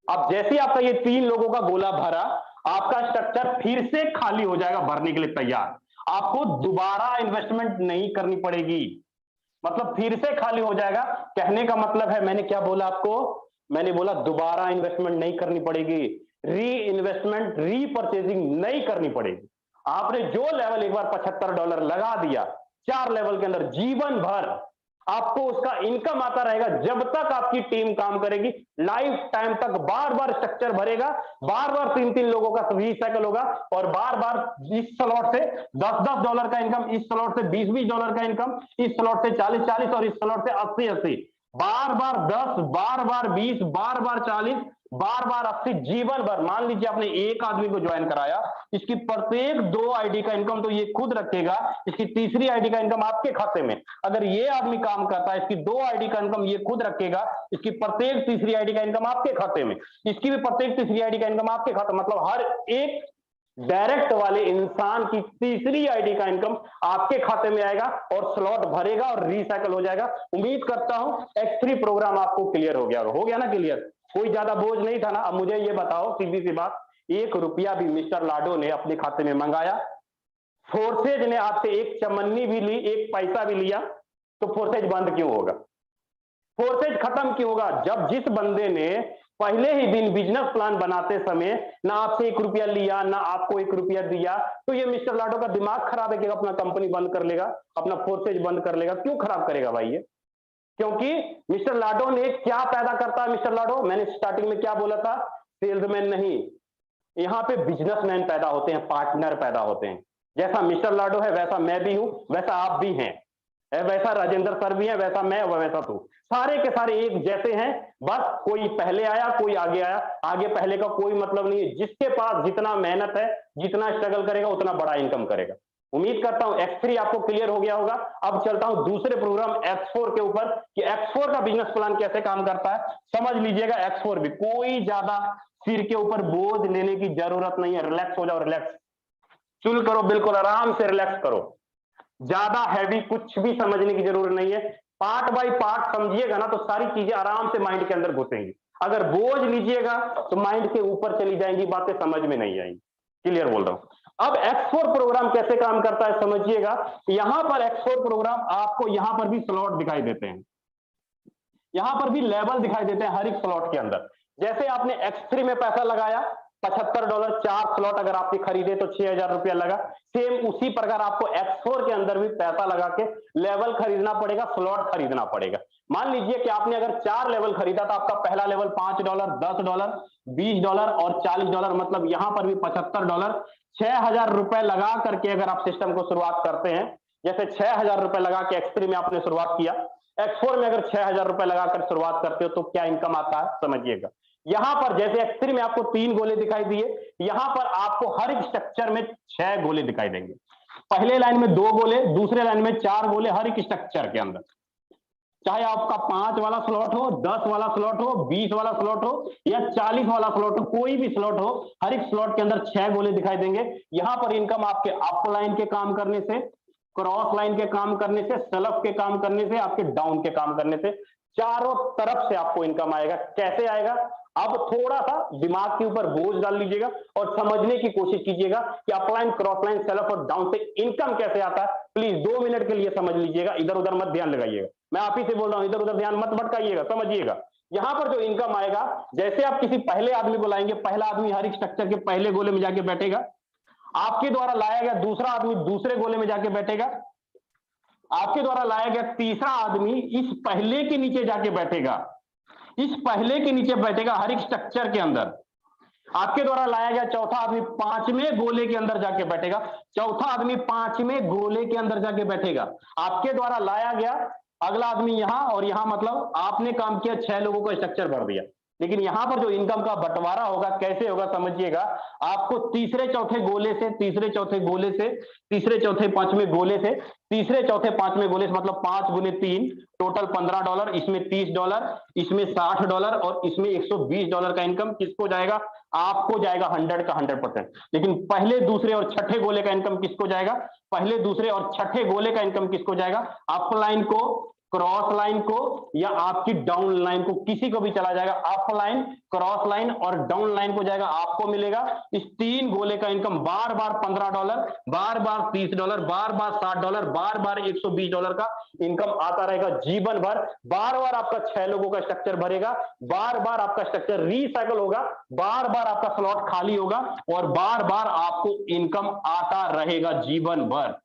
अब जैसे ही आपका ये 3 लोगों का गोला भरा, आपका स्ट्रक्चर फिर से खाली हो जाएगा, भरने के लिए तैयार। आपको दोबारा इन्वेस्टमेंट नहीं करनी पड़ेगी, मतलब फिर से खाली हो जाएगा। कहने का मतलब है, मैंने क्या बोला आपको, मैंने बोला दोबारा इन्वेस्टमेंट नहीं करनी पड़ेगी, री इन्वेस्टमेंट, रीपरचेजिंग नहीं करनी पड़ेगी। आपने जो लेवल एक बार $75 लगा दिया 4 लेवल के अंदर, जीवन भर आपको उसका इनकम आता रहेगा जब तक आपकी टीम काम करेगी। लाइफ टाइम तक बार बार स्ट्रक्चर भरेगा, बार बार 3-3 लोगों का रीसाइकल होगा और बार बार इस स्लॉट से $10-10 का इनकम, इस स्लॉट से $20-20 का इनकम, इस स्लॉट से 40-40 और इस स्लॉट से 80-80, बार बार 10, बार बार 20, बार बार 40, बार बार 80, जीवन भर। मान लीजिए आपने एक आदमी को ज्वाइन कराया, इसकी प्रत्येक 2 आईडी का इनकम तो ये खुद रखेगा, इसकी तीसरी आईडी का इनकम आपके खाते में। अगर ये आदमी काम करता है, इसकी 2 आईडी का इनकम ये खुद रखेगा, इसकी प्रत्येक तीसरी आईडी का इनकम आपके खाते में, इसकी भी प्रत्येक तीसरी आईडी का इनकम आपके खाते। मतलब हर एक डायरेक्ट वाले इंसान की तीसरी आईडी का इनकम आपके खाते में आएगा और स्लॉट भरेगा और रिसाइकल हो जाएगा। उम्मीद करता हूं X3 प्रोग्राम आपको क्लियर हो गया ना क्लियर, कोई ज्यादा बोझ नहीं था ना। अब मुझे ये बताओ सीधी सी बात, 1 रुपया भी मिस्टर लाडो ने अपने खाते में मंगाया, फोर्सेज ने आपसे एक चमन्नी भी ली, एक पैसा भी लिया, तो फोर्सेज बंद क्यों होगा, फोर्सेज खत्म क्यों होगा? जब जिस बंदे ने पहले ही दिन बिजनेस प्लान बनाते समय ना आपसे 1 रुपया लिया, ना आपको 1 रुपया दिया, तो ये मिस्टर लाडो का दिमाग खराब है कि अपना कंपनी बंद कर लेगा, अपना फोर्सेज बंद कर लेगा। क्यों खराब करेगा भाई ये? क्योंकि मिस्टर लाडो ने क्या पैदा करता है मिस्टर लाडो, मैंने स्टार्टिंग में क्या बोला था, सेल्समैन नहीं, यहां पे बिजनेसमैन पैदा होते हैं, पार्टनर पैदा होते हैं। जैसा मिस्टर लाडो है वैसा मैं भी हूं, वैसा आप भी हैं, वैसा राजेंद्र सर भी है, वैसा मैं, वैसा तू, सारे के सारे एक जैसे हैं। बस कोई पहले आया, कोई आगे आया, आगे पहले का कोई मतलब नहीं है। जिसके पास जितना मेहनत है, जितना स्ट्रगल करेगा, उतना बड़ा इनकम करेगा। उम्मीद करता हूं X3 आपको क्लियर हो गया होगा। अब चलता हूं दूसरे प्रोग्राम X4 के ऊपर कि X4 का बिजनेस प्लान कैसे काम करता है, समझ लीजिएगा। X4 भी कोई ज्यादा सिर के ऊपर बोझ लेने की जरूरत नहीं है, रिलैक्स हो जाओ, रिलैक्स चुल करो, बिल्कुल आराम से रिलैक्स करो, ज्यादा हैवी कुछ भी समझने की जरूरत नहीं है। पार्ट बाय पार्ट समझिएगा ना तो सारी चीजें आराम से माइंड के अंदर घुसेंगी। अगर बोझ लीजिएगा तो माइंड के ऊपर चली जाएंगी, बातें समझ में नहीं आएंगी। क्लियर बोल रहा हूं। अब X4 प्रोग्राम कैसे काम करता है समझिएगा। यहां पर X4 प्रोग्राम आपको यहां पर भी स्लॉट दिखाई देते हैं, यहां पर भी लेवल दिखाई देते हैं हर एक स्लॉट के अंदर। जैसे आपने X3 में पैसा लगाया $75, 4 स्लॉट अगर आपने खरीदे तो 6,000 रुपया लगा। सेम उसी प्रकार आपको X4 के अंदर भी पैसा लगा के लेवल खरीदना पड़ेगा, स्लॉट खरीदना पड़ेगा। मान लीजिए कि आपने अगर 4 लेवल खरीदा तो आपका पहला लेवल $5, $10, $20 और $40, मतलब यहां पर भी $75, 6,000 रुपए लगा करके अगर आप सिस्टम को शुरुआत करते हैं, जैसे 6,000 रुपए लगा के X3 में आपने शुरुआत किया, X4 में अगर 6,000 रुपए लगाकर शुरुआत करते हो तो क्या इनकम आता है समझिएगा। यहां पर जैसे X3 में आपको 3 गोले दिखाई दिए, यहां पर आपको हर एक स्ट्रक्चर में 6 गोले दिखाई देंगे। पहले लाइन में 2 गोले, दूसरे लाइन में 4 गोले हर एक स्ट्रक्चर के अंदर। चाहे आपका 5 वाला स्लॉट हो, 10 वाला स्लॉट हो, 20 वाला स्लॉट हो या 40 वाला स्लॉट हो, कोई भी स्लॉट हो, हर एक स्लॉट के अंदर 6 गोले दिखाई देंगे। यहां पर इनकम आपके अप लाइन के काम करने से, क्रॉस लाइन के काम करने से, सेल्फ के काम करने से, आपके डाउन के काम करने से, चारों तरफ से आपको इनकम आएगा। कैसे आएगा? अब थोड़ा सा दिमाग के ऊपर बोझ डाल लीजिएगा और समझने की कोशिश कीजिएगा कि upline, cross line, sell up और डाउन से इनकम कैसे आता है। प्लीज 2 मिनट के लिए समझ लीजिएगा, इधर उधर मत ध्यान लगाइएगा। मैं आप ही से बोल रहा हूं, इधर उधर ध्यान मत भटकाइएगा, समझिएगा। यहां पर जो इनकम आएगा, जैसे आप किसी पहले आदमी को लाएंगे, पहला आदमी हर एक स्ट्रक्चर के पहले गोले में जाके बैठेगा, आपके द्वारा लाया गया दूसरा आदमी दूसरे गोले में जाके बैठेगा, आपके द्वारा लाया गया तीसरा आदमी इस पहले के नीचे जाके बैठेगा, इस पहले के नीचे बैठेगा हर एक स्ट्रक्चर के अंदर। आपके द्वारा लाया गया चौथा आदमी पांचवें गोले के अंदर जाके बैठेगा, चौथा आदमी पांचवें गोले के अंदर जाके बैठेगा। आपके द्वारा लाया गया अगला आदमी यहां और यहां, मतलब आपने काम किया 6 लोगों को स्ट्रक्चर भर दिया। लेकिन यहां पर जो इनकम का बंटवारा होगा कैसे होगा समझिएगा। आपको तीसरे चौथे गोले से, तीसरे चौथे गोले से, तीसरे चौथे पांचवें गोले से, तीसरे चौथे पांचवें गोले से, मतलब 5 गुने 3 टोटल $15, इसमें $30, इसमें $60 और इसमें $120 का इनकम किसको जाएगा? आपको जाएगा 100 का 100%। लेकिन पहले दूसरे और छठे गोले का इनकम किसको जाएगा? पहले दूसरे और छठे गोले का इनकम किसको जाएगा? अपलाइन को, क्रॉस लाइन को या आपकी डाउन लाइन को, किसी को भी चला जाएगा। अप लाइन, क्रॉस लाइन और डाउन लाइन को जाएगा, आपको मिलेगा। इस 3 गोले का इनकम बार बार $15, बार बार $30, बार बार $60, बार बार $120 का इनकम आता रहेगा जीवन भर। बार बार आपका 6 लोगों का स्ट्रक्चर भरेगा, बार बार आपका स्ट्रक्चर रिसाइकल होगा, बार बार आपका स्लॉट खाली होगा और बार बार आपको इनकम आता रहेगा जीवन भर।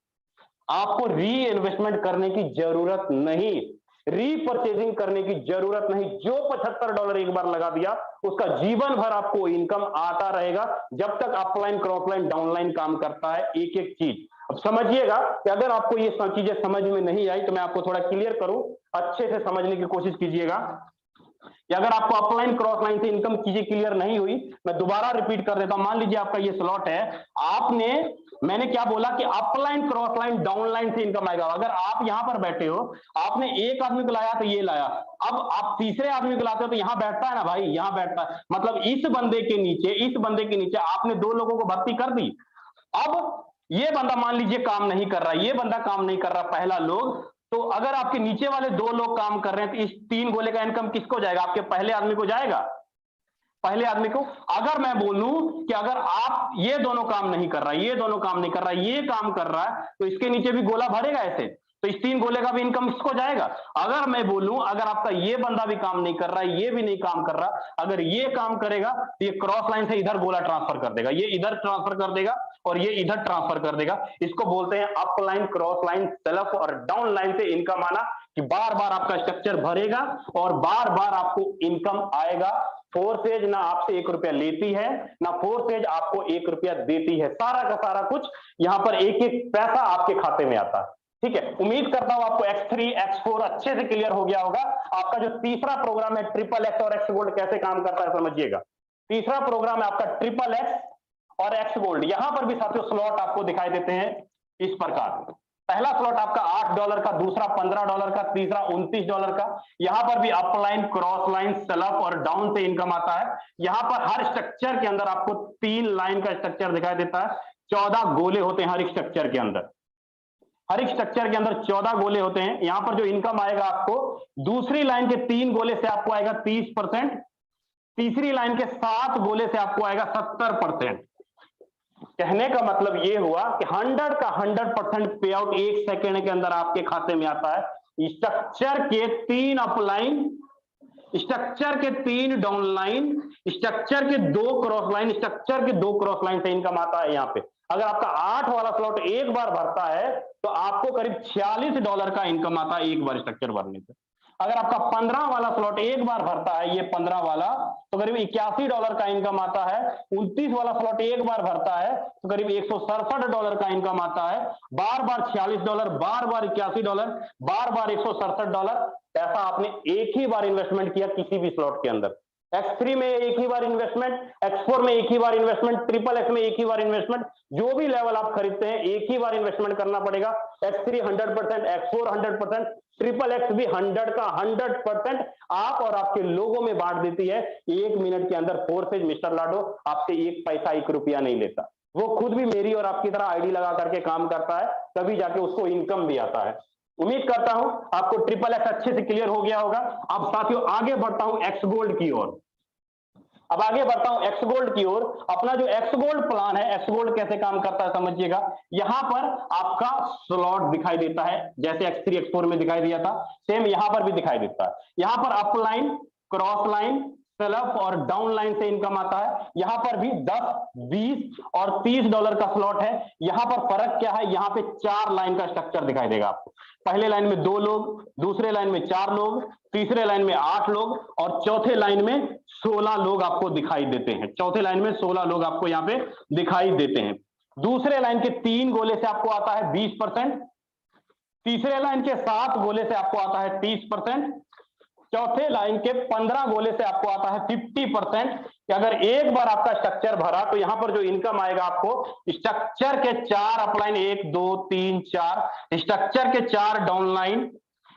आपको री इन्वेस्टमेंट करने की जरूरत नहीं, रीपरचेजिंग करने की जरूरत नहीं। जो $75 एक बार लगा दिया उसका जीवन भर आपको इनकम आता रहेगा जब तक upline, cross line, down line काम करता है एक एक चीज। अब समझिएगा कि अगर आपको ये सब चीजें समझ में नहीं आई तो मैं आपको थोड़ा क्लियर करूं, अच्छे से समझने की कोशिश कीजिएगा। कि अगर आपको अपलाइन, क्रॉस लाइन से इनकम चीजें क्लियर नहीं हुई, मैं दोबारा रिपीट कर देता हूं। मान लीजिए आपका ये स्लॉट है, आपने, मैंने क्या बोला कि upline, cross line, down line से इनकम आएगा। अगर आप यहां पर बैठे हो, आपने एक आदमी को लाया तो ये लाया, अब आप तीसरे आदमी को लाते हो तो यहां बैठता है ना भाई, यहां बैठता है। मतलब इस बंदे के नीचे, इस बंदे के नीचे आपने 2 लोगों को भर्ती कर दी। अब ये बंदा मान लीजिए काम नहीं कर रहा, ये बंदा काम नहीं कर रहा, पहला लोग, तो अगर आपके नीचे वाले 2 लोग काम कर रहे हैं तो इस 3 गोले का इनकम किसको जाएगा? आपके पहले आदमी को जाएगा, पहले आदमी को। अगर मैं बोलूं कि अगर आप, ये दोनों काम नहीं कर रहा, ये दोनों काम नहीं कर रहा, ये काम कर रहा है, तो इसके नीचे भी गोला भरेगा ऐसे, तो इस 3 गोले का भी इनकम इसको जाएगा। अगर मैं बोलूं अगर आपका ये बंदा भी काम नहीं कर रहा है, ये भी नहीं काम कर रहा, अगर ये काम करेगा तो ये क्रॉस लाइन से इधर गोला ट्रांसफर कर देगा, ये इधर ट्रांसफर कर देगा और ये इधर ट्रांसफर कर देगा। इसको बोलते हैं up line, cross line, self और डाउन लाइन से इनकम आना, कि बार बार आपका स्ट्रक्चर भरेगा और बार बार आपको इनकम आएगा। फोर्सेज ना आपसे ₹1 लेती है, ना फोर्सेज आपको ₹1 देती है। सारा का सारा कुछ यहां पर एक एक पैसा आपके खाते में आता है। ठीक है, उम्मीद करता हूं आपको X3, X4 अच्छे से क्लियर हो गया होगा। आपका जो तीसरा प्रोग्राम है ट्रिपल एक्स और एक्स गोल्ड कैसे काम करता है समझिएगा। तीसरा प्रोग्राम है आपका ट्रिपल एक्स और एक्स गोल्ड। यहां पर भी साथियों स्लॉट आपको दिखाई देते हैं इस प्रकार। पहला स्लॉट आपका $8 का, दूसरा $15 का, तीसरा $29 का। यहां पर भी अपलाइन, क्रॉस लाइन, सेल्फ और डाउन से इनकम आता है। यहां पर हर स्ट्रक्चर के अंदर आपको 3 लाइन का स्ट्रक्चर दिखाई देता है। 14 गोले होते हैं हर एक स्ट्रक्चर के अंदर, हर एक स्ट्रक्चर के अंदर 14 गोले होते हैं। यहां पर जो इनकम आएगा आपको, दूसरी लाइन के 3 गोले से आपको आएगा 30%, तीसरी लाइन के 7 गोले से आपको आएगा 70%। कहने का मतलब ये हुआ कि 100 का 100% पे आउट 1 सेकेंड के अंदर आपके खाते में आता है। स्ट्रक्चर के 3 अपलाइन, स्ट्रक्चर के 3 डाउन लाइन, स्ट्रक्चर के 2 क्रॉस लाइन, स्ट्रक्चर के 2 क्रॉस लाइन से इनकम आता है। यहां पे अगर आपका 8 वाला स्लॉट एक बार भरता है तो आपको करीब $46 का इनकम आता है एक बार स्ट्रक्चर भरने से। अगर आपका 15 वाला स्लॉट एक बार भरता है, ये 15 वाला, तो करीब $81 का इनकम आता है। 29 वाला स्लॉट एक बार भरता है तो करीब $167 का इनकम आता है। बार बार $46, बार बार $81, बार बार $167। ऐसा आपने एक ही बार इन्वेस्टमेंट किया किसी भी स्लॉट के अंदर। X3 में एक ही बार इन्वेस्टमेंट, X4 में एक ही बार इन्वेस्टमेंट, ट्रिपल एक्स में एक ही बार इन्वेस्टमेंट। जो भी लेवल आप खरीदते हैं एक ही बार इन्वेस्टमेंट करना पड़ेगा। X3 100%, X4 100%, ट्रिपल एक्स भी 100 का 100% आप और आपके लोगों में बांट देती है। 1 मिनट के अंदर फोर्सेज मिस्टर लाडो आपसे 1 पैसा, ₹1 नहीं लेता। वो खुद भी मेरी और आपकी तरह आईडी लगा करके काम करता है, तभी जाके उसको इनकम भी आता है। उम्मीद करता हूं आपको ट्रिपल एक्स अच्छे से क्लियर हो गया होगा। अब साथियों आगे बढ़ता हूं एक्स गोल्ड की ओर। अब आगे बढ़ता हूं एक्स गोल्ड की ओर। अपना जो एक्स गोल्ड प्लान है, एक्स गोल्ड कैसे काम करता है समझिएगा। यहां पर आपका स्लॉट दिखाई देता है, जैसे X3 X4 में दिखाई दिया था, सेम यहां पर भी दिखाई देता है। यहां पर अप लाइन, क्रॉस लाइन, सेलअप और डाउन लाइन से इनकम आता है। यहां पर भी 10, 20 और 30 डॉलर का स्लॉट है। यहां पर फर्क क्या है, यहां पे 4 लाइन का स्ट्रक्चर दिखाई देगा आपको। पहले लाइन में 2 लोग, दूसरे लाइन में 4 लोग, तीसरे लाइन में 8 लोग और चौथे लाइन में 16 लोग आपको दिखाई देते हैं। चौथे लाइन में 16 लोग आपको यहां पे दिखाई देते हैं। दूसरे लाइन के 3 गोले से आपको आता है 20%, तीसरे लाइन के 7 गोले से आपको आता है 30%, चौथे लाइन के 15 गोले से आपको आता है 50%। कि अगर एक बार आपका स्ट्रक्चर भरा तो यहां पर जो इनकम आएगा आपको, स्ट्रक्चर के 4 अपलाइन, 1 2 3 4, स्ट्रक्चर के 4 डाउन लाइन,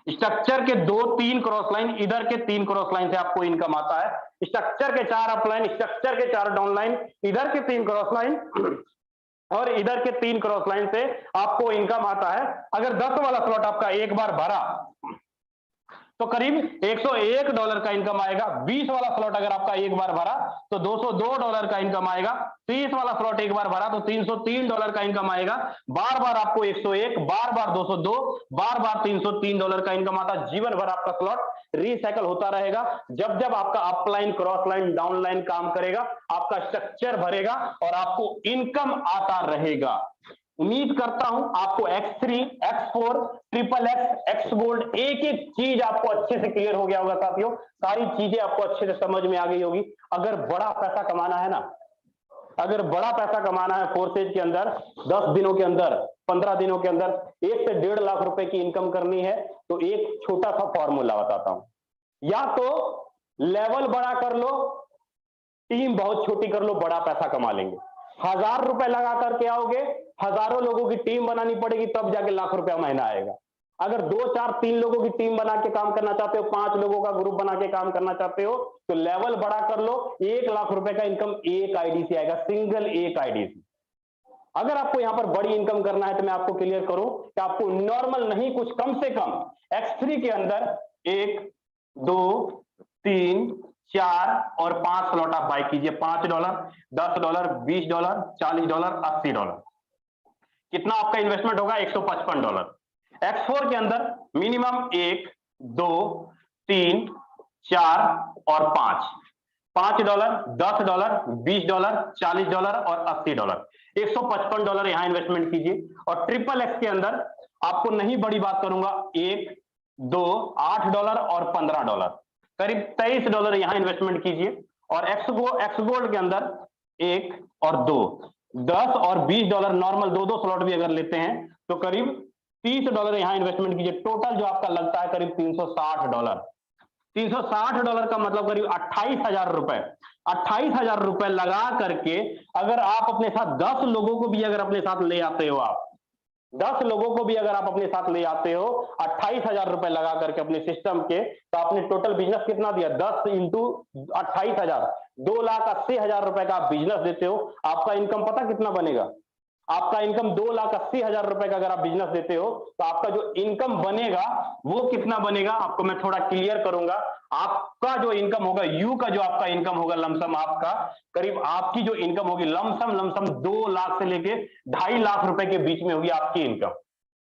स्ट्रक्चर के 2 3 क्रॉस लाइन, इधर के 3 क्रॉस लाइन से आपको इनकम आता है। स्ट्रक्चर के 4 अपलाइन, स्ट्रक्चर के 4 डाउन लाइन, इधर के 3 क्रॉस लाइन और इधर के 3 क्रॉस लाइन से आपको इनकम आता है। अगर 10 वाला स्लॉट आपका एक बार भरा तो करीब $101 का इनकम आएगा। 20 वाला स्लॉट अगर आपका एक बार भरा तो $202 का इनकम आएगा। 30 वाला स्लॉट एक बार भरा तो $303 का इनकम आएगा। बार बार आपको 101, बार बार 202, बार बार $303 का इनकम आता है। जीवन भर आपका स्लॉट रिसाइकल होता रहेगा। जब जब आपका upline, cross line, down line काम करेगा, आपका स्ट्रक्चर भरेगा और आपको इनकम आता रहेगा। उम्मीद करता हूं आपको X3, X4, triple x, x gold, एक एक चीज आपको अच्छे से क्लियर हो गया होगा साथियों। सारी चीजें आपको अच्छे से समझ में आ गई होगी। अगर बड़ा पैसा कमाना है ना, अगर बड़ा पैसा कमाना है फोर्सेज के अंदर, 10 दिनों के अंदर, 15 दिनों के अंदर 1 से 1.5 लाख रुपए की इनकम करनी है, तो एक छोटा सा फॉर्मूला बताता हूं। या तो लेवल बड़ा कर लो, टीम बहुत छोटी कर लो, बड़ा पैसा कमा लेंगे। 1000 रुपए लगा करके आओगे, हजारों लोगों की टीम बनानी पड़ेगी, तब जाके लाख रुपया महीना आएगा। अगर 2 4 3 लोगों की टीम बना के काम करना चाहते हो, 5 लोगों का ग्रुप बना के काम करना चाहते हो, तो लेवल बड़ा कर लो। 1 लाख रुपए का इनकम एक आईडी से आएगा, सिंगल एक आईडी से। अगर आपको यहां पर बड़ी इनकम करना है तो मैं आपको क्लियर करूं कि आपको नॉर्मल नहीं, कुछ कम से कम X3 के अंदर 1 2 3 4 और 5 स्लॉट आप बाय कीजिए। $5, $10, $20, $40, $80। कितना आपका इन्वेस्टमेंट होगा? $155। X4 के अंदर मिनिमम 1 2 3 4 और 5, $5, $10, $20, $40 और $80। $155 यहां इन्वेस्टमेंट कीजिए। और ट्रिपल एक्स के अंदर आपको नहीं बड़ी बात करूंगा, 1 2 $8 और $15, करीब $23 यहां इन्वेस्टमेंट कीजिए। और एक्स गोल्ड के अंदर 1 और 2 $10 और $20 नॉर्मल, 2 स्लॉट भी अगर लेते हैं तो करीब $30 यहां इन्वेस्टमेंट कीजिए। टोटल जो आपका लगता है करीब $360। $360 का मतलब करीब 28,000 रुपए। 28,000 रुपए लगा करके अगर आप अपने साथ 10 लोगों को भी अगर अपने साथ ले आते हो, आप 10 लोगों को भी अगर आप अपने साथ ले आते हो 28,000 रुपए लगा करके अपने सिस्टम के, तो आपने टोटल बिजनेस कितना दिया? 10 इंटू 28,000, 2,80,000 रुपए का आप बिजनेस देते हो। आपका इनकम पता कितना बनेगा? आपका इनकम 2,80,000 रुपए का अगर आप बिजनेस देते हो तो आपका जो इनकम बनेगा वो कितना बनेगा, आपको मैं थोड़ा क्लियर करूंगा। आपका जो इनकम होगा, यू का जो आपका इनकम होगा लमसम, आपका करीब आपकी जो इनकम होगी लमसम 2 लाख से लेके 2.5 लाख रुपए के बीच में होगी आपकी इनकम।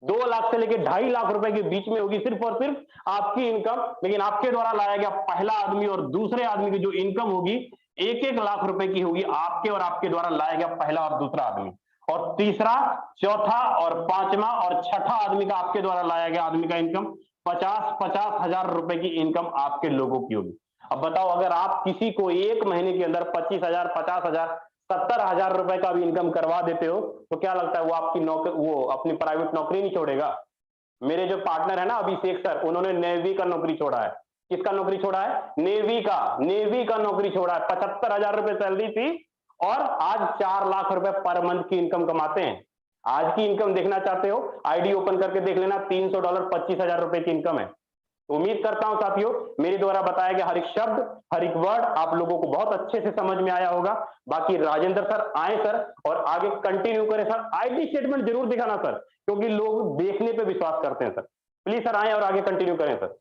2 लाख से लेके 2.5 लाख रुपए के बीच में होगी सिर्फ और सिर्फ आपकी इनकम। लेकिन आपके द्वारा लाया गया पहला आदमी और दूसरे आदमी की जो इनकम होगी 1-1 लाख रुपए की होगी, आपके और आपके द्वारा लाया गया पहला और दूसरा आदमी। और तीसरा, चौथा और पांचवा और छठा आदमी का, आपके द्वारा लाया गया आदमी का इनकम 50-50 हजार रुपए की इनकम आपके लोगों की होगी। अब बताओ, अगर आप किसी को एक महीने के अंदर 25,000, 50,000, 70,000 रुपए का भी इनकम करवा देते हो तो क्या लगता है वो आपकी नौकरी, वो अपनी प्राइवेट नौकरी नहीं छोड़ेगा? मेरे जो पार्टनर है ना अभिषेक सर, उन्होंने नेवी का नौकरी छोड़ा है। किसका नौकरी छोड़ा है? नेवी का नौकरी छोड़ा है। 75,000 रुपए सैलरी थी और आज 4 लाख रुपए पर मंथ की इनकम कमाते हैं। आज की इनकम देखना चाहते हो, आईडी ओपन करके देख लेना, $300, 25,000 रुपए की इनकम है। उम्मीद करता हूं साथियों मेरे द्वारा बताया गया हर एक शब्द, हर एक वर्ड आप लोगों को बहुत अच्छे से समझ में आया होगा। बाकी राजेंद्र सर आए सर और आगे कंटिन्यू करें सर। आईडी स्टेटमेंट जरूर दिखाना सर, क्योंकि लोग देखने पे विश्वास करते हैं सर। प्लीज सर आए और आगे कंटिन्यू करें सर।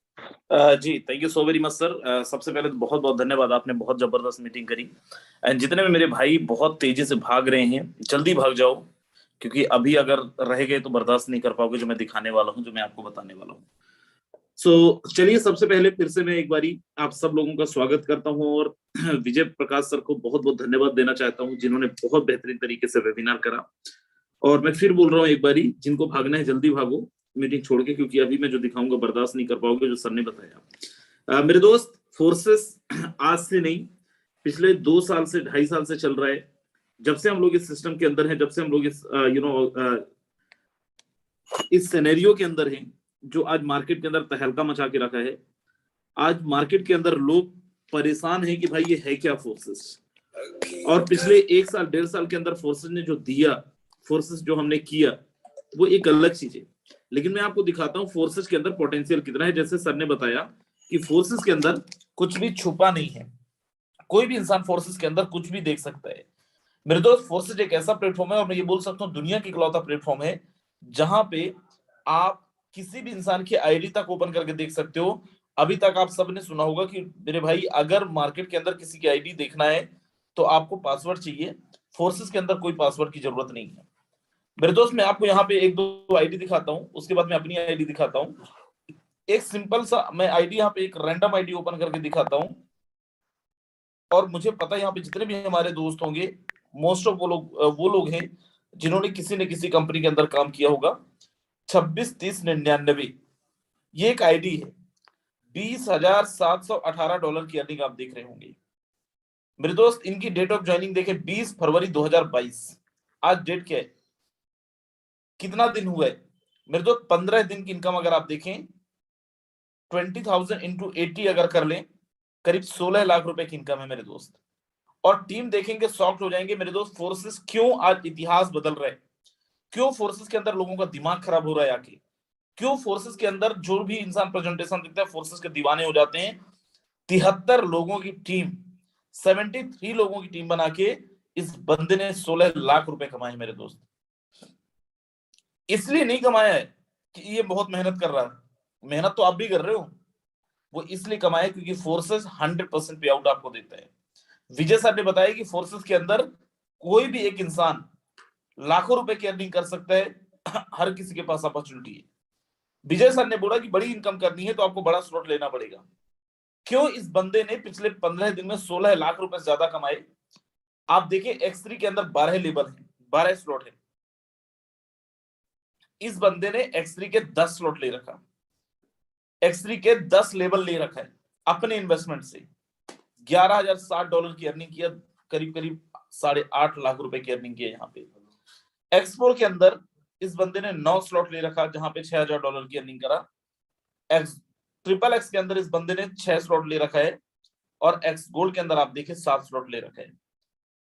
जी thank you so very much sir. सबसे पहले तो बहुत बहुत धन्यवाद, आपने बहुत जबरदस्त मीटिंग करी। एंड जितने भी मेरे भाई बहुत तेजी से भाग रहे हैं, जल्दी भाग जाओ, क्योंकि अभी अगर रह गए तो बर्दाश्त नहीं कर पाओगे जो मैं दिखाने वाला हूँ, जो मैं आपको बताने वाला हूँ। चलिए, सबसे पहले फिर से मैं एक बारी आप सब लोगों का स्वागत करता हूँ और विजय प्रकाश सर को बहुत बहुत धन्यवाद देना चाहता हूँ, जिन्होंने बहुत बेहतरीन तरीके से वेबिनार करा। और मैं फिर बोल रहा हूँ एक बारी, जिनको भागना है जल्दी भागो मीटिंग छोड़ के, क्योंकि अभी मैं जो दिखाऊंगा बर्दाश्त नहीं कर पाओगे, जो सर ने बताया। मेरे दोस्त, फोर्सेस आज से नहीं, पिछले 2 साल से 2.5 साल से चल रहा है। जब से हम लोग इस सिस्टम के अंदर हैं, जब से हम लोग इस सिनेरियो के अंदर हैं, जो आज मार्केट के अंदर तहलका मचा के रखा है। आज मार्केट के अंदर लोग परेशान हैं कि भाई ये है क्या फोर्सेस। और पिछले 1 साल 1.5 साल के अंदर फोर्सेस ने जो दिया, फोर्सेस जो हमने किया, वो एक अलग चीज है। लेकिन मैं आपको दिखाता हूँ फोर्सेस के अंदर पोटेंशियल कितना है। जैसे सर ने बताया कि फोर्सेस के अंदर कुछ भी छुपा नहीं है, कोई भी इंसान फोर्सेस के अंदर कुछ भी देख सकता है। मेरे दोस्त, फोर्सेस एक ऐसा प्लेटफॉर्म है, और मैं ये बोल सकता हूँ दुनिया की इकलौता प्लेटफॉर्म है जहां पे आप किसी भी इंसान की आईडी तक ओपन करके देख सकते हो। अभी तक आप सबने सुना होगा कि मेरे भाई, अगर मार्केट के अंदर किसी की आईडी देखना है तो आपको पासवर्ड चाहिए। फोर्सेस के अंदर कोई पासवर्ड की जरूरत नहीं है। मेरे दोस्त, मैं आपको यहाँ पे एक दो आईडी दिखाता हूँ, उसके बाद मैं अपनी आईडी दिखाता हूँ। एक सिंपल सा मैं आईडी यहाँ पे एक रैंडम आईडी ओपन करके दिखाता हूँ। और मुझे पता है यहाँ पे जितने भी हमारे दोस्त होंगे, मोस्ट ऑफ वो लोग हैं जिन्होंने किसी न किसी कंपनी के अंदर काम किया होगा। 263099 ये एक आईडी है। $20,718 की अर्निंग आप देख रहे होंगे। मेरे दोस्त, इनकी डेट ऑफ ज्वाइनिंग देखें, 20 फरवरी 2022। आज डेट क्या है, कितना दिन हुआ है मेरे दोस्त? 15 दिन की इनकम अगर आप देखें, 20,000 इंटू 80 अगर कर लें, करीब 16 लाख रुपए की इनकम है मेरे दोस्त। और टीम देखेंगे, शॉक्ड हो जाएंगे मेरे दोस्त। फोर्सेस क्यों आज इतिहास बदल रहे हैं, क्यों फोर्सेस के अंदर लोगों का दिमाग खराब हो रहा है आके, क्यों फोर्सेस के अंदर जो भी इंसान प्रेजेंटेशन देखता है फोर्सेस के दीवाने हो जाते हैं। 73 लोगों की टीम, 73 लोगों की टीम बना के इस बंदे ने 16 लाख रुपए कमाए मेरे दोस्त। इसलिए नहीं कमाया है कि ये बहुत मेहनत कर रहा है, मेहनत तो आप भी कर रहे हो। वो इसलिए कमाया क्योंकि फोर्सेस 100% पे आउट आपको देता है। विजय सर ने बताया कि फोर्सेस के अंदर कोई भी एक इंसान लाखों रुपए की अर्निंग कर सकता है। हर किसी के पास अपॉर्चुनिटी है। विजय सर ने बोला कि बड़ी इनकम करनी है तो आपको बड़ा स्लॉट लेना पड़ेगा। क्यों इस बंदे ने पिछले 15 दिन में 16 लाख रुपए से ज्यादा कमाए? आप देखिए, X3 के अंदर 12 लेवल है, 12 स्लॉट है। इस बंदे ने X3 के 10 स्लॉट ले रखा, X3 के 10 लेवल ले रखा है अपने इन्वेस्टमेंट से। $11,060 की अर्निंग किया, करीब करीब 8.5 लाख रुपए की अर्निंग किया यहाँ पे। X4 के अंदर इस बंदे ने 9 स्लॉट ले रखा, जहां पे $6,000 की अर्निंग करा। XXX के अंदर इस बंदे ने 6 स्लॉट ले रखा है। और X गोल्ड के अंदर आप देखें 7 स्लॉट ले रखा है।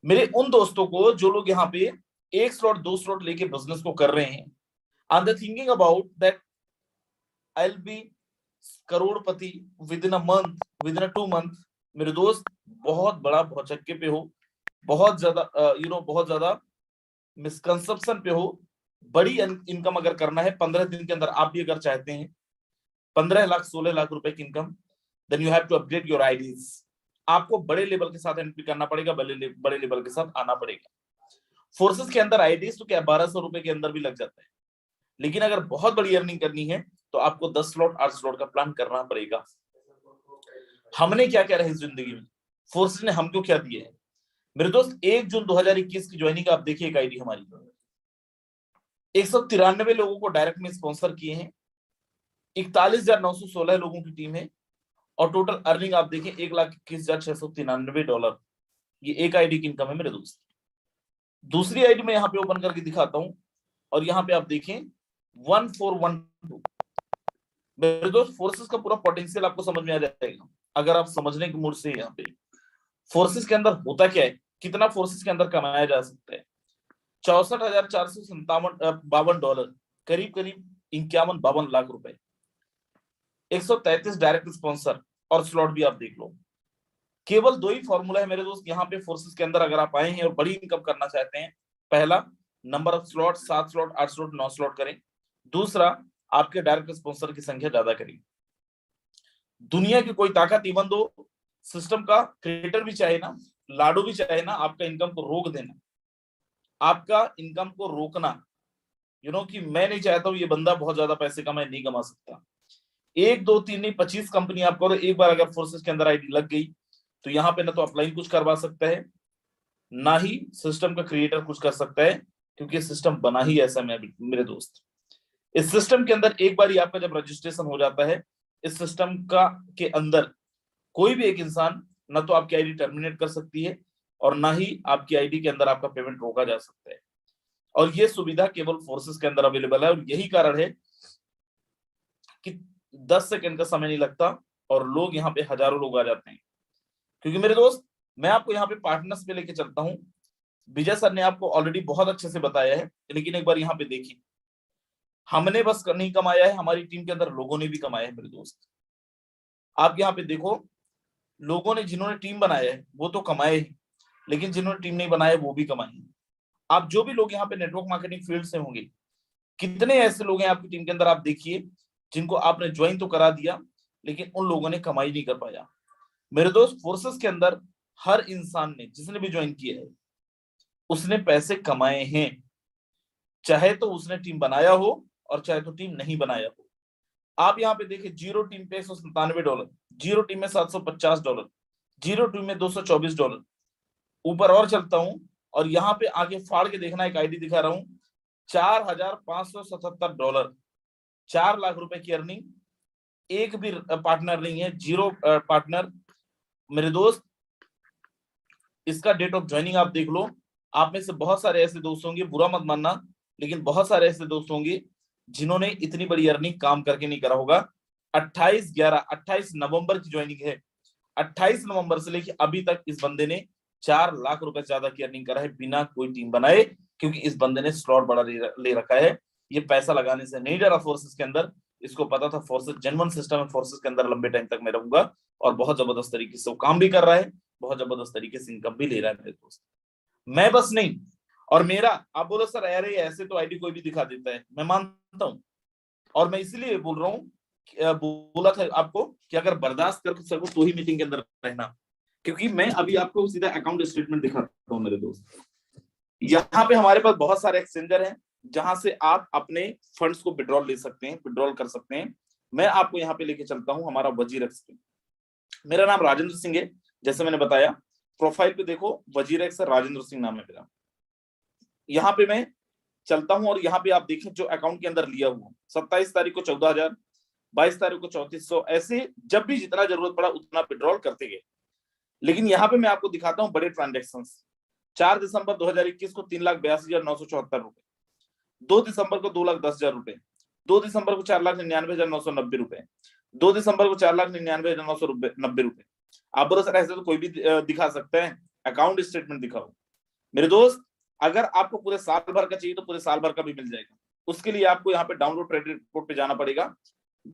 मेरे उन दोस्तों को जो लोग यहाँ पे 1 स्लॉट 2 स्लॉट लेके बिजनेस को कर रहे हैं, and they're thinking about that I'll be Crorepati within a month, within a 2 month। मेरे दोस्त, बहुत बड़ा भौचक्के पे हो, बहुत ज्यादा बहुत ज्यादा मिसकंसेप्शन पे हो। बड़ी इनकम अगर करना है 15 दिन के अंदर, आप भी अगर चाहते हैं 15 लाख 16 लाख रुपए की income, then you have to update your IDs. आपको बड़े लेवल के साथ एंट्री करना पड़ेगा, बड़े लेवल के साथ आना पड़ेगा। फोर्सेस के अंदर आईडीज तो क्या 1200 रुपए के अंदर भी लग जाता है। लेकिन अगर बहुत बड़ी अर्निंग करनी है तो आपको 10 स्लॉट 8 स्लॉट का प्लान करना पड़ेगा। हमने क्या क्या रहा जिंदगी में, फोर्सेस ने हमको क्या दिया है? मेरे दोस्त, 1 जून 2021 की ज्वाइनिंग आप देखिए, एक आईडी हमारी 193 लोगों को डायरेक्ट में स्पॉन्सर किए हैं। 41,916 लोगों की टीम है। और टोटल अर्निंग आप देखें $1,21,693। ये एक आईडी की इनकम है मेरे दोस्त। दूसरी आईडी में यहाँ पे ओपन करके दिखाता हूं, और यहाँ पे आप देखें 1412। मेरे दोस्त, फोर्सेस का पूरा पोटेंशियल आपको समझ में आ जाएगा अगर आप समझने के मूड से। यहाँ पे फोर्सेस के अंदर होता क्या है, कितना फोर्सेस के अंदर कमाया जा सकता है। $64,452, करीब करीब 51-52 लाख रुपए। 133 डायरेक्ट स्पॉन्सर और स्लॉट भी आप देख लो। केवल 2 ही फॉर्मूला है मेरे दोस्त यहाँ पे फोर्सेस के अंदर, अगर आप आए हैं और बड़ी इनकम करना चाहते हैं। पहला, number of slot 7 slot 8 slot 9 slot करें। दूसरा, आपके डायरेक्ट स्पॉन्सर की संख्या ज्यादा करेगी। दुनिया की कोई ताकत, इवन दो सिस्टम का क्रिएटर भी चाहे ना, लाडो भी चाहे ना, आपका इनकम को रोक देना, आपका इनकम को रोकना, कि मैं नहीं चाहता हूं ये बंदा बहुत ज्यादा पैसे कमाए, नहीं कमा सकता। 1 2 3 नहीं 25 कंपनी आप करो, एक बार अगर फोर्सेस के अंदर आईडी लग गई तो यहाँ पे ना तो अपलाइन कुछ करवा सकता है, ना ही सिस्टम का क्रिएटर कुछ कर सकता है, क्योंकि सिस्टम बना ही ऐसा मेरे दोस्त। इस सिस्टम के अंदर एक बार ही आपका जब रजिस्ट्रेशन हो जाता है, इस सिस्टम का के अंदर कोई भी एक इंसान ना तो आपकी आईडी टर्मिनेट कर सकती है, और ना ही आपकी आईडी के अंदर आपका पेमेंट रोका जा सकता है। और ये सुविधा केवल फोर्सेस के अंदर अवेलेबल है, और यही कारण है कि 10 सेकंड का समय नहीं लगता और लोग यहाँ पे हजारों लोग आ जाते हैं। क्योंकि मेरे दोस्त, मैं आपको यहाँ पे पार्टनर्स पे लेके चलता हूँ। विजय सर ने आपको ऑलरेडी बहुत अच्छे से बताया है, लेकिन एक बार यहाँ पे देखिए, हमने बस नहीं कमाया है, हमारी टीम के अंदर लोगों ने भी कमाया है मेरे दोस्त। आप यहाँ पे देखो, लोगों ने, जिन्होंने टीम बनाया है वो तो कमाए ही, लेकिन जिन्होंने टीम नहीं बनाया वो भी कमाए। आप जो भी लोग यहाँ पे नेटवर्क मार्केटिंग फील्ड से होंगे, कितने ऐसे लोग हैं आपकी टीम के अंदर, आप देखिए, जिनको आपने ज्वाइन तो करा दिया लेकिन उन लोगों ने कमाई नहीं कर पाया। मेरे दोस्त, फोर्सेस के अंदर हर इंसान ने, जिसने भी ज्वाइन किया है, उसने पैसे कमाए हैं, चाहे तो उसने टीम बनाया हो और चाहे तो टीम नहीं बनाया हो। आप यहाँ पे देखिए, जीरो टीम पे $197, जीरो टीम में $750, जीरो टीम में $224। ऊपर और चलता हूं और यहाँ पे आगे फाड़ के देखना, एक आईडी दिखा रहा हूं, $4,577, 4 लाख रुपए की अर्निंग। एक भी पार्टनर नहीं है, जीरो पार्टनर। मेरे दोस्त, इसका डेट ऑफ ज्वाइनिंग आप देख लो। आप में से बहुत सारे ऐसे दोस्त होंगे, बुरा मत मानना, लेकिन बहुत सारे ऐसे दोस्त होंगे जिन्होंने इतनी बड़ी अर्निंग काम करके नहीं करा होगा। 28 नवंबर की ज्वाइनिंग है। 28 नवंबर से लेकर अभी तक इस बंदे ने 4 लाख रुपए ज्यादा की अर्निंग करा है, बिना कोई टीम बनाए, क्योंकि इस बंदे ने स्लॉट बड़ा ले रखा है। ये पैसा लगाने से नहीं डरा फोर्सेस के अंदर, इसको पता था फोर्सेस जेन्युइन सिस्टम है, फोर्सेस के अंदर लंबे टाइम तक मैं रहूंगा, और बहुत जबरदस्त तरीके से वो काम भी कर रहा है, बहुत जबरदस्त तरीके से इनकम भी ले रहा है मेरे दोस्त। मैं बस नहीं, और मेरा, आप बोलो सर अरे ऐसे तो आईडी कोई भी दिखा देता है, मैं मानता हूं, और मैं इसलिए बोल रहा हूँ, बोला था आपको कि अगर बर्दाश्त कर सको तो ही मीटिंग के अंदर रहना, क्योंकि मैं अभी आपको सीधा अकाउंट स्टेटमेंट दिखाता हूँ मेरे दोस्त। यहाँ पे हमारे पास बहुत सारे एक्सचेंजर हैं जहां से आप अपने फंड्स को विड्रॉल ले सकते हैं, विड्रॉल कर सकते हैं। मैं आपको यहाँ पे लेके चलता हूँ हमारा वजीरेक्स पे। मेरा नाम राजेंद्र सिंह है, जैसे मैंने बताया, प्रोफाइल पे देखो वजीरेक्स राजेंद्र सिंह नाम है मेरा। यहाँ पे मैं चलता हूँ और यहाँ पे आप देखें जो अकाउंट के अंदर लिया हुआ, 27 तारीख को 14,000, 22 तारीख को 3400, ऐसे जब भी जितना जरूरत पड़ा उतना विड्रॉल करते गए। लेकिन यहाँ पे मैं आपको दिखाता हूँ बड़े ट्रांजेक्शन। 4 दिसंबर 2021 को 3,82,974 रुपए, 2 दिसंबर को 2,10,000 रुपए, 2 दिसंबर को 4,99,990 रुपए, 2 दिसंबर को 4,99,990 रुपए। आप बोलो सर ऐसे तो कोई भी दिखा सकता है, अकाउंट स्टेटमेंट दिखाओ। मेरे दोस्त, अगर आपको पूरे साल भर का चाहिए तो पूरे साल भर का भी मिल जाएगा। उसके लिए आपको यहाँ पे डाउनलोड क्रेडिट रिपोर्ट पे जाना पड़ेगा।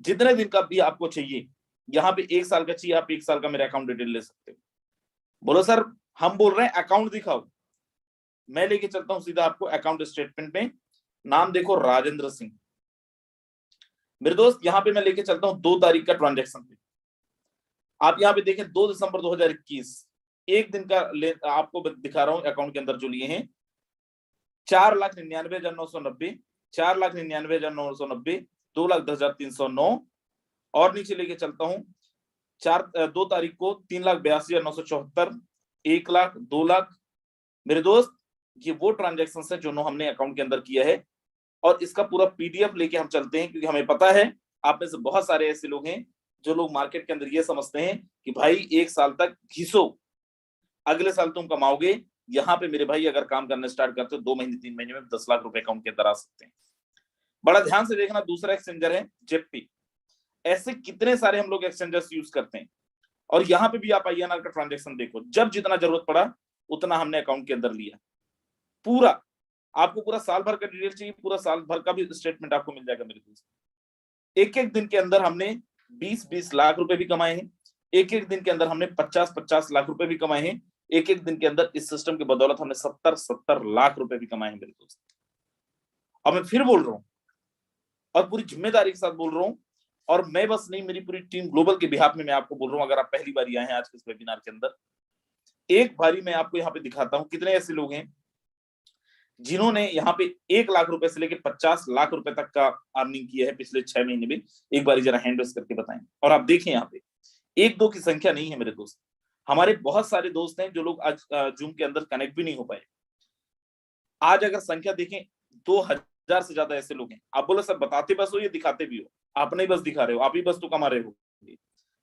जितने दिन का भी आपको चाहिए, यहाँ पे 1 साल का चाहिए, आप 1 साल का मेरा अकाउंट डिटेल ले सकते हो। बोलो सर हम बोल रहे हैं अकाउंट दिखाओ, मैं लेके चलता हूँ सीधा आपको अकाउंट स्टेटमेंट में। नाम देखो राजेंद्र सिंह। मेरे दोस्त, यहाँ पे मैं लेके चलता हूँ 2 तारीख का ट्रांजेक्शन पे। आप यहाँ पे देखें 2 दिसंबर 2021, एक दिन का आपको दिखा रहा हूँ अकाउंट के अंदर जो लिए हैं, 4,99,990, 4,99,990, 2,10,309। और नीचे लेके चलता हूँ 2 तारीख को 3,82,974, 1 लाख, 2 लाख। मेरे दोस्त, ये वो ट्रांजेक्शन है जो हमने अकाउंट के अंदर किया है, और इसका पूरा पीडीएफ लेके हम चलते हैं, क्योंकि हमें पता है आप में से बहुत सारे ऐसे लोग हैं जो लोग मार्केट के अंदर ये समझते हैं कि भाई 1 साल तक घिसो, अगले साल तुम कमाओगे। यहाँ पे मेरे भाई अगर काम करना स्टार्ट करते हो 2 महीने 3 महीने में 10 लाख रुपए अकाउंट के अंदर आ सकते हैं। बड़ा ध्यान से देखना, दूसरा एक्सचेंजर है जेपी। ऐसे कितने सारे हम लोग एक्सचेंजर्स यूज करते हैं, और यहाँ पे भी आप आईएनआर का ट्रांजेक्शन देखो, जब जितना जरूरत पड़ा उतना हमने अकाउंट के अंदर लिया। पूरा आपको पूरा साल भर का डिटेल चाहिए, पूरा साल भर का भी स्टेटमेंट आपको मिल जाएगा मेरे दोस्त। एक एक दिन के अंदर हमने 20-20 लाख रुपए भी कमाए हैं, एक एक दिन के अंदर हमने 50-50 लाख रुपए भी कमाए हैं, एक एक दिन के अंदर इस सिस्टम की बदौलत हमने 70-70 लाख रुपए भी कमाए हैं मेरे दोस्त। और मैं फिर बोल रहा हूं, और पूरी जिम्मेदारी के साथ बोल रहा हूँ, और मैं बस नहीं, मेरी पूरी टीम ग्लोबल के बिहाफ में मैं आपको बोल रहा हूँ, अगर आप पहली बार आए हैं आज के इस वेबिनार के अंदर, एक बारी मैं आपको यहाँ पे दिखाता हूँ कितने ऐसे लोग हैं जिन्होंने यहाँ पे 1 लाख रुपए से लेकर 50 लाख रुपए तक का अर्निंग किया है पिछले 6 महीने में। एक बारी जरा हैंड रेस करके बताएं। और आप देखें यहाँ पे 1-2 की संख्या नहीं है मेरे दोस्त, हमारे बहुत सारे दोस्त हैं जो लोग आज जूम के अंदर कनेक्ट भी नहीं हो पाए। आज अगर संख्या देखें 2000 से ज्यादा ऐसे लोग हैं। आप बोलो सर बताते बस हो या दिखाते भी हो? आप नहीं बस दिखा रहे हो, आप ही बस तो कमा रहे हो,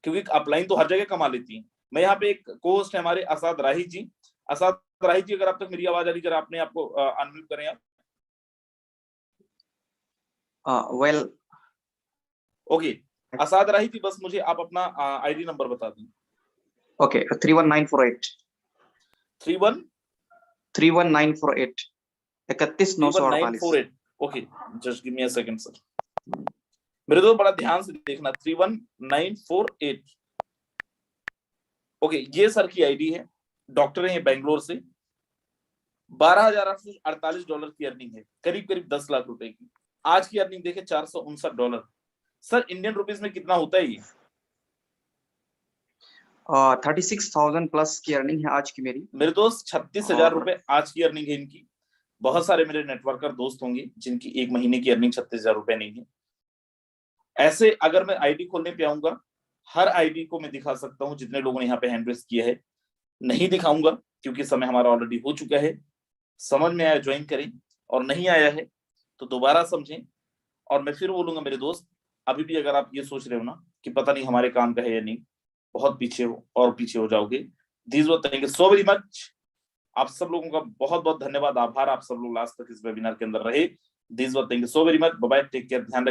क्योंकि अपलाइन तो हर जगह कमा लेती है। मैं यहाँ पे एक कोस्ट है हमारे असाद राही जी। असाद राही जी, अगर आप तक मेरी आवाज आ रही, जरा आपने आपको अनम्यूट करें आप। वेल ओके, असाद राही जी, बस मुझे आप अपना आईडी नंबर बता दें। Okay, 31948 31948 31948 okay, just give me a second sir. मेरे दोस्त बड़ा ध्यान से देखना, 31948। ओके, ये सर की आईडी है, डॉक्टर है बेंगलोर से। $12,848 की अर्निंग है, करीब करीब 10 लाख रुपए की। आज की अर्निंग देखे $459। सर इंडियन रुपीस में कितना होता है ये? 36,000 प्लस की अर्निंग है आज की मेरी। मेरे दोस्त 36,000 रुपए आज की अर्निंग है इनकी। बहुत सारे मेरे नेटवर्कर दोस्त होंगे जिनकी एक महीने की अर्निंग 36,000 रुपए नहीं है। ऐसे अगर मैं आईडी खोलने पे आऊंगा, हर आईडी को मैं दिखा सकता हूं जितने लोगों ने यहाँ पे हैंड रेस किया है। नहीं दिखाऊंगा क्योंकि समय हमारा ऑलरेडी हो चुका है। समझ में आया ज्वाइन करें, और नहीं आया है तो दोबारा समझें। और मैं फिर बोलूंगा मेरे दोस्त, अभी भी अगर आप ये सोच रहे हो ना कि पता नहीं हमारे काम का है या नहीं, बहुत पीछे हो और पीछे हो जाओगे। This was thank you so very much. आप सब लोगों का बहुत बहुत धन्यवाद, आभार। आप सब लोग लास्ट तक इस वेबिनार के अंदर रहे। This was thank you so very much. Bye bye, take care, ध्यान रखिए।